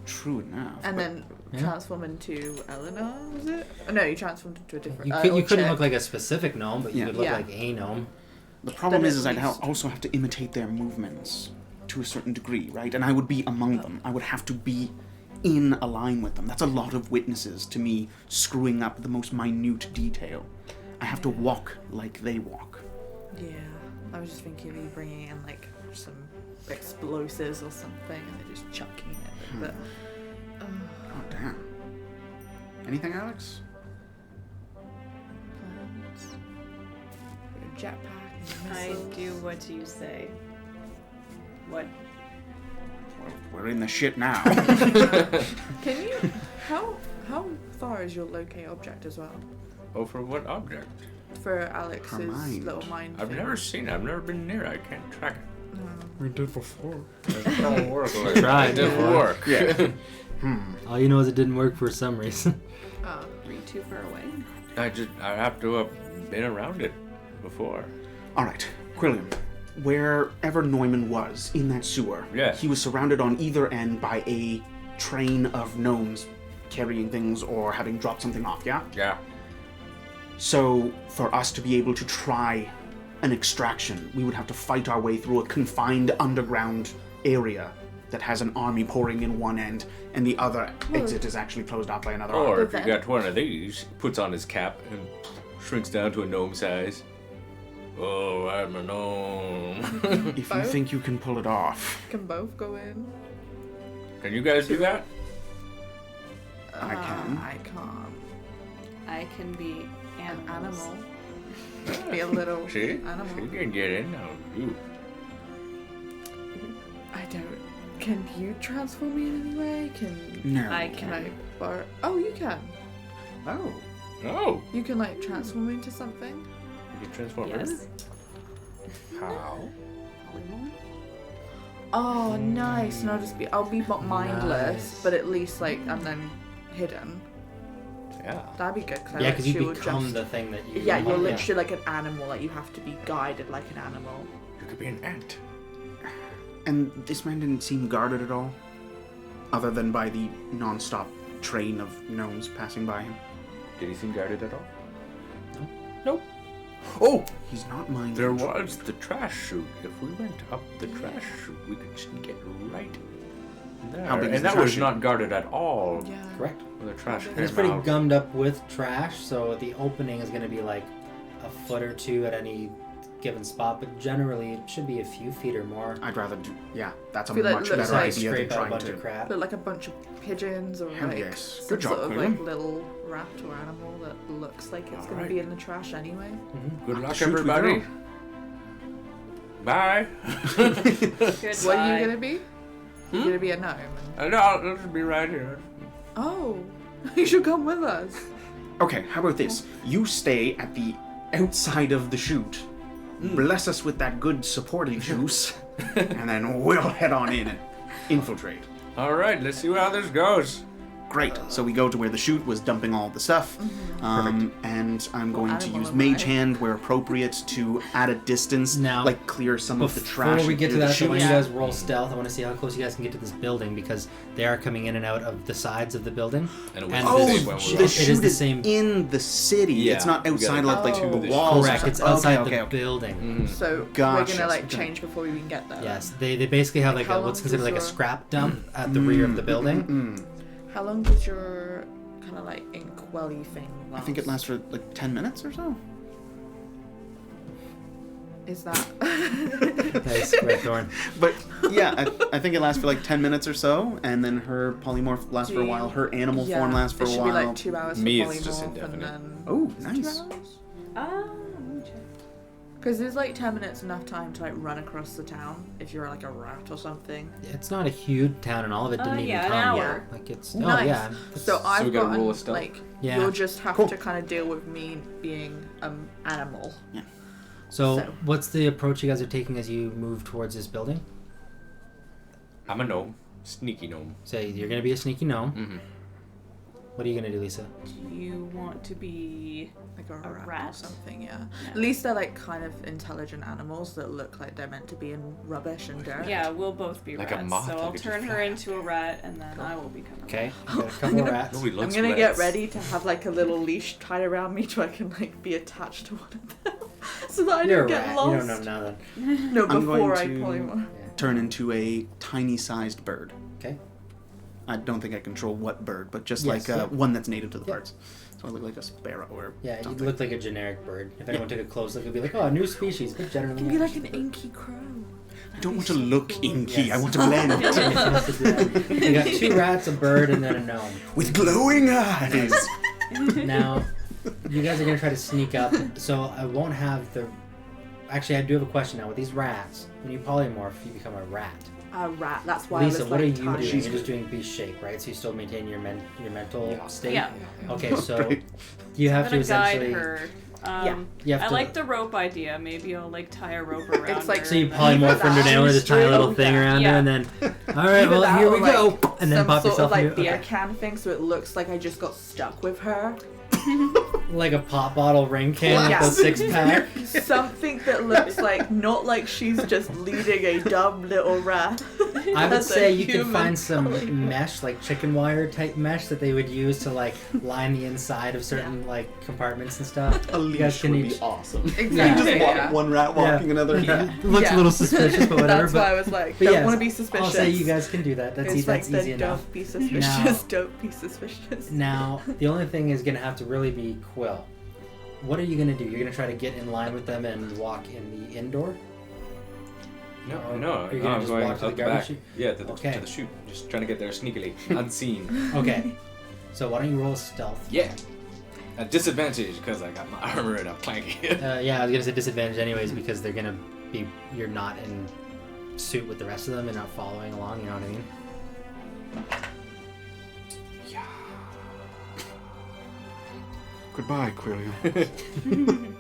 True enough. and but- then Yeah. transform into Eleanor, was it? Oh, no, you transformed into a different. You or couldn't chick. look like a specific gnome, but you Yeah. could look Yeah. like a gnome. The problem Then is at I'd least- also have to imitate their movements to a certain degree, right? And I would be among them. I would have to be in a line with them. That's a lot of witnesses to me screwing up the most minute detail. I have to walk like they walk. Yeah, I was just thinking of you bringing in like some explosives or something and then just chucking it. But Oh, damn. Anything, Alex? plans. Your jetpack. And I missiles. do what you say. What? Well, we're in the shit now. Can you? How far is your locate object as well? Oh, for what object? For Alex's mind. little mind. I've thing. never seen it. I've never been near it. I can't track it. No. We did before. It don't work. Tried It didn't before. work. Yeah. All you know is it didn't work for some reason. Oh, were you too far away? I have to have been around it before. All right, Quilliam. Wherever Neumann was in that sewer, Yes. he was surrounded on either end by a train of gnomes carrying things or having dropped something off, yeah? Yeah. So, for us to be able to try an extraction, we would have to fight our way through a confined underground area that has an army pouring in one end, and the other exit is actually closed off by another Or army. if you got one of these, puts on his cap and shrinks down to a gnome size. Oh, I'm a gnome. If you think you can pull it off, Can both go in? Can you guys do that? I can. I can't. I can be An animals. animal. Be a little See? animal. She can get in now. You. I don't. Can you transform me in any way? No. I Can can. I borrow? Oh, you can. Oh. No. You can like transform into something. You can transform her. Yes. How? Polymorph? Oh, nice. And I'll be mindless, Nice. but at least like I'm then hidden. Yeah. That'd be good. Cause Yeah, I because you will become just... the thing that you. Yeah, you're literally like an animal. Like you have to be guided like an animal. You could be an ant. And this man didn't seem guarded at all, other than by the non-stop train of gnomes passing by him. Did he seem guarded at all? Oh, he's not mine. There was the trash chute. If we went up the trash chute, we could just get right there. How big is and the that trash was chute? not guarded at all. Yeah. Correct. When the trash It's came pretty out. gummed up with trash, so the opening is going to be like a foot or two at any given spot, but generally it should be a few feet or more. I'd rather do. Yeah, that's a Feel like much looks better like idea than Scrape out a trying bunch to. of crap. Look like a bunch of pigeons or Hell like yes. some Good job, sort of Grimm. like little rat or animal that looks like it's gonna Alright. be in the trash anyway. Good luck, Shoot we everybody. go. Bye. Goodbye. What are you gonna be? You're gonna be a gnome. No, I'll just be right here. Oh, you should come with us. Okay, how about this? You stay at the outside of the chute. Bless us with that good supporting juice, and then we'll head on in and infiltrate. All right, let's see how this goes. Great. So we go to where the chute was dumping all the stuff, and I'm going to animal use am Mage I? Hand where appropriate to, at a distance, Now, like clear some of the trash. Before we get to through the that, so chute. when you Yeah. guys roll stealth, I want to see how close you guys can get to this building because they are coming in and out of the sides of the building. And it was And the Oh, same when we it were the is chute the same- in the city. Yeah, It's not we outside gotta like go the to the walls. Correct, or it's something. outside Okay, the okay. building. So Gotcha. we're gonna like Okay. change before we even get there. Yes, they basically have like How what's long considered does like a your- scrap dump at the rear of the building. How long does your kind of like inkwelly thing last? I think it lasts for like 10 minutes or so. Is that? Nice, Red Thorn. But yeah, I think it lasts for like 10 minutes or so, and then her polymorph lasts for a Do while. you- Her animal Yeah, form lasts for it a should while. be like 2 hours Me, for it's just polymorph and indefinite. then... Oh, Is it nice. 2 hours? Let me check. Because there's like 10 minutes enough time to like run across the town if you're like a rat or something. It's not a huge town, and all of it didn't even yeah, an come hour. yet. Like it's Nice. oh yeah. So I've we gotta gotten roll a stealth? like Yeah. you'll just have Cool. to kind of deal with me being animal. So So- what's the approach you guys are taking as you move towards this building? I'm a gnome. Sneaky gnome. So you're gonna be a sneaky gnome. Mm-hmm. What are you gonna do, Lisa? Do you want to be Like a rat, or rat? something, yeah. At least they're like kind of intelligent animals that look like they're meant to be in rubbish and dirt. Yeah, we'll both be Like a rats. moth So that I'll could just turn her fly out. into a rat, and then I will become a Okay, rat. you got a couple of rats. Nobody I'm looks gonna get rats. ready to have like a little leash tied around me so I can like be attached to one of them. So that I You're don't a get rat. lost. You don't know nothing. No, I'm going before I to- polymorph. Turn into a tiny-sized bird. Okay. I don't think I control what bird, but just Yes, like yeah. one that's native to the Yeah. parts. So I look like a sparrow or Yeah, you something. look like a generic bird. If anyone took a close look, it'd be like, oh, a new species, but generally. Can be not. like an inky crow. I don't want to look inky. Yes. I want to blend You got 2 rats, a bird, and then a gnome. with glowing eyes. Now, you guys are gonna try to sneak up, so I won't have the. Actually, I do have a question now. With these rats, when you polymorph, you become a rat. A rat. That's why Lisa, I was what like are you tiny. doing? You're just doing beast shape, right? So you still maintain your mental state. Yeah. Okay, so Great. you I'm have to gonna guide essentially. her. Yeah. You have I to, like the rope idea. Maybe I'll like tie a rope around It's like- her. So you and then- polymorph Either into that down with this tiny or little that. thing around Yeah. you, and then. All right, Either well that here or, we like, go, and then some pop sort yourself of like into beer okay. can thing, so it looks like I just got stuck with her. like a pop bottle ring can Yeah. with a 6-pack. Something that looks like not like she's just leading a dumb little rat. I would That's say a you can human find some polymorph. mesh, like chicken wire type mesh that they would use to like line the inside of certain like compartments and stuff. A You guys leash can would each. be awesome. Exactly. Yeah. Just one rat walking, another. Yeah. It looks a little suspicious, but whatever. That's why I was like, but don't yes, want to be suspicious. I'll say you guys can do that. That's It's like easy the enough. don't be suspicious, Now- don't be suspicious. Now, the only thing is going to have to really be Quill. What are you going to do? You're going to try to get in line with them and walk in the indoor? No, Or no. are you gonna I'm just going walk out to the the garbage back. chute? Yeah, to the Okay. chute. Just trying to get there sneakily, unseen. Okay. So why don't you roll stealth? Yeah. At disadvantage because I got my armor and I'm clanky. Yeah, I was going to say disadvantage anyways because they're going to be... You're not in suit with the rest of them and not following along, you know what I mean? Goodbye, Quillian.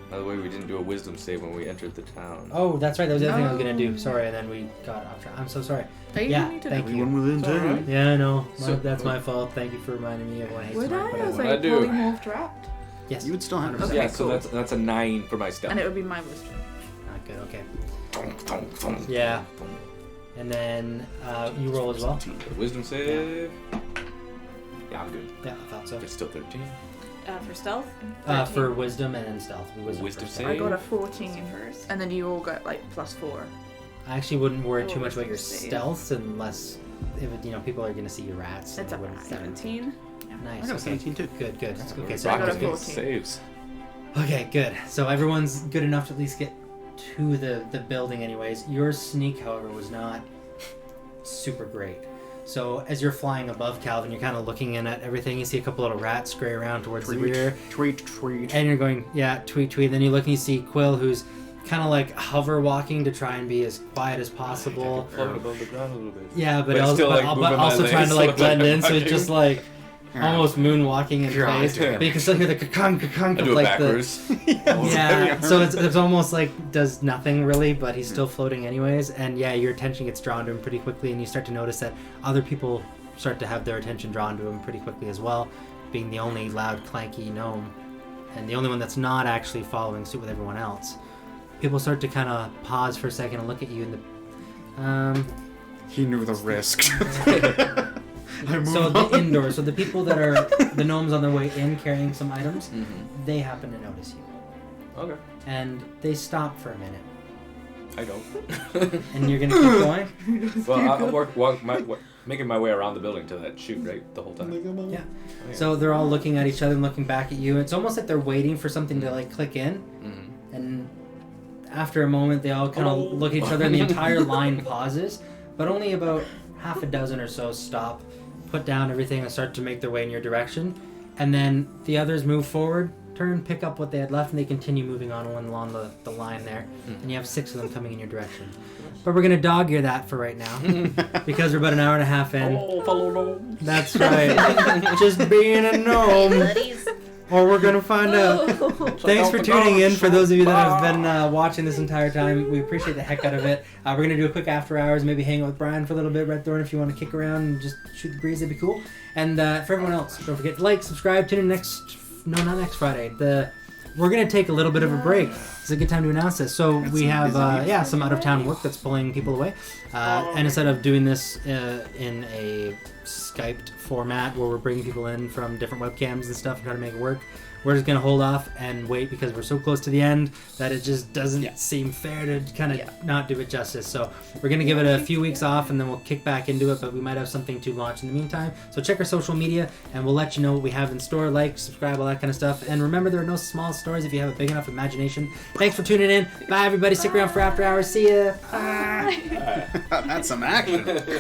By the way, we didn't do a wisdom save when we entered the town. Oh, that's right. That was the other thing I was going to do. Sorry, and then we got off track. I'm so sorry. Yeah, thank you. Everyone within It's all town. right. Yeah, I know. So- That's my fault. Thank you for reminding me. Everyone hates Would mine, I but as won't. I a do. polymorphed rat? Yes. You would still have. Okay, Yeah, cool. so that's a 9 for my stealth. And it would be my wisdom. Not good. Okay. Yeah. And then you roll as well. Wisdom save. Yeah, I'm good. Yeah, I thought so. It's still 13. For stealth? For wisdom and then stealth. Wisdom first. save. I got a 14. First. And then you all got like +4. I actually wouldn't worry Oh, too much about your wisdom save. stealth unless if it, people are going to see your rats. It's and a they wouldn't- 17. Nice. I got a Okay. 17 too. Good. Good. Okay. So I got a Rocking these 14. saves. Okay, good. So everyone's good enough to at least get to the building anyways. Your sneak, however, was not super great. So as you're flying above Calvin, you're kind of looking in at everything. You see a couple little rats scurry around towards the rear. Tweet. And you're going, yeah, tweet. Then you look and you see Quill, who's kind of like hover walking to try and be as quiet as possible. Floating above the ground a little bit. Yeah, but But also, still, like, but moving my also legs trying to like so blend I'm in. So it's walking. just like almost moonwalking in God place. damn. But you can still hear the kakunk I of do it like the. backwards. Yeah, so it's almost like does nothing really, but he's still floating anyways. And yeah, your attention gets drawn to him pretty quickly, and you start to notice that other people start to have their attention drawn to him pretty quickly as well, being the only loud, clanky gnome, and the only one that's not actually following suit with everyone else. People start to kind of pause for a second and look at you, and He knew the risk. so the indoors, so the people that are the gnomes on their way in carrying some items, they happen to notice you, Okay. and they stop for a minute. I don't. And you're gonna keep going? Well, I'll making my way around the building to that chute, right? The whole time. Yeah. Oh, yeah. So they're all looking at each other and looking back at you. It's almost like they're waiting for something to like click in. Mhm. And after a moment, they all kind of look at each other and the entire line pauses. But only about half a dozen or so stop, put down everything and start to make their way in your direction. And then the others move forward, turn, pick up what they had left, and they continue moving on along the line there. And you have 6 of them coming in your direction. But we're going to dog ear that for right now. Because we're about an hour and a half in. Oh, fellow gnome. That's right. Just being a gnome. Or we're going to find out. Thanks for tuning in. For those of you that have been watching this entire time, we appreciate the heck out of it. We're going to do a quick after hours, maybe hang out with Brian for a little bit, Red Thorn, if you want to kick around and just shoot the breeze, that'd be cool. And for everyone else, don't forget to like, subscribe, tune in not next Friday. We're going to take a little bit of a break. It's a good time to announce this. So we have some out-of-town work that's pulling people away. And instead of doing this in a Skyped format where we're bringing people in from different webcams and stuff and trying to make it work, we're just going to hold off and wait because we're so close to the end that it just doesn't seem fair to kind of not do it justice. So we're going to give it a few weeks off and then we'll kick back into it, but we might have something to launch in the meantime. So check our social media and we'll let you know what we have in store. Like, subscribe, all that kind of stuff. And remember, there are no small stories if you have a big enough imagination. Thanks for tuning in. Bye, everybody. Stick around for After Hours. See ya. Bye. That's some action.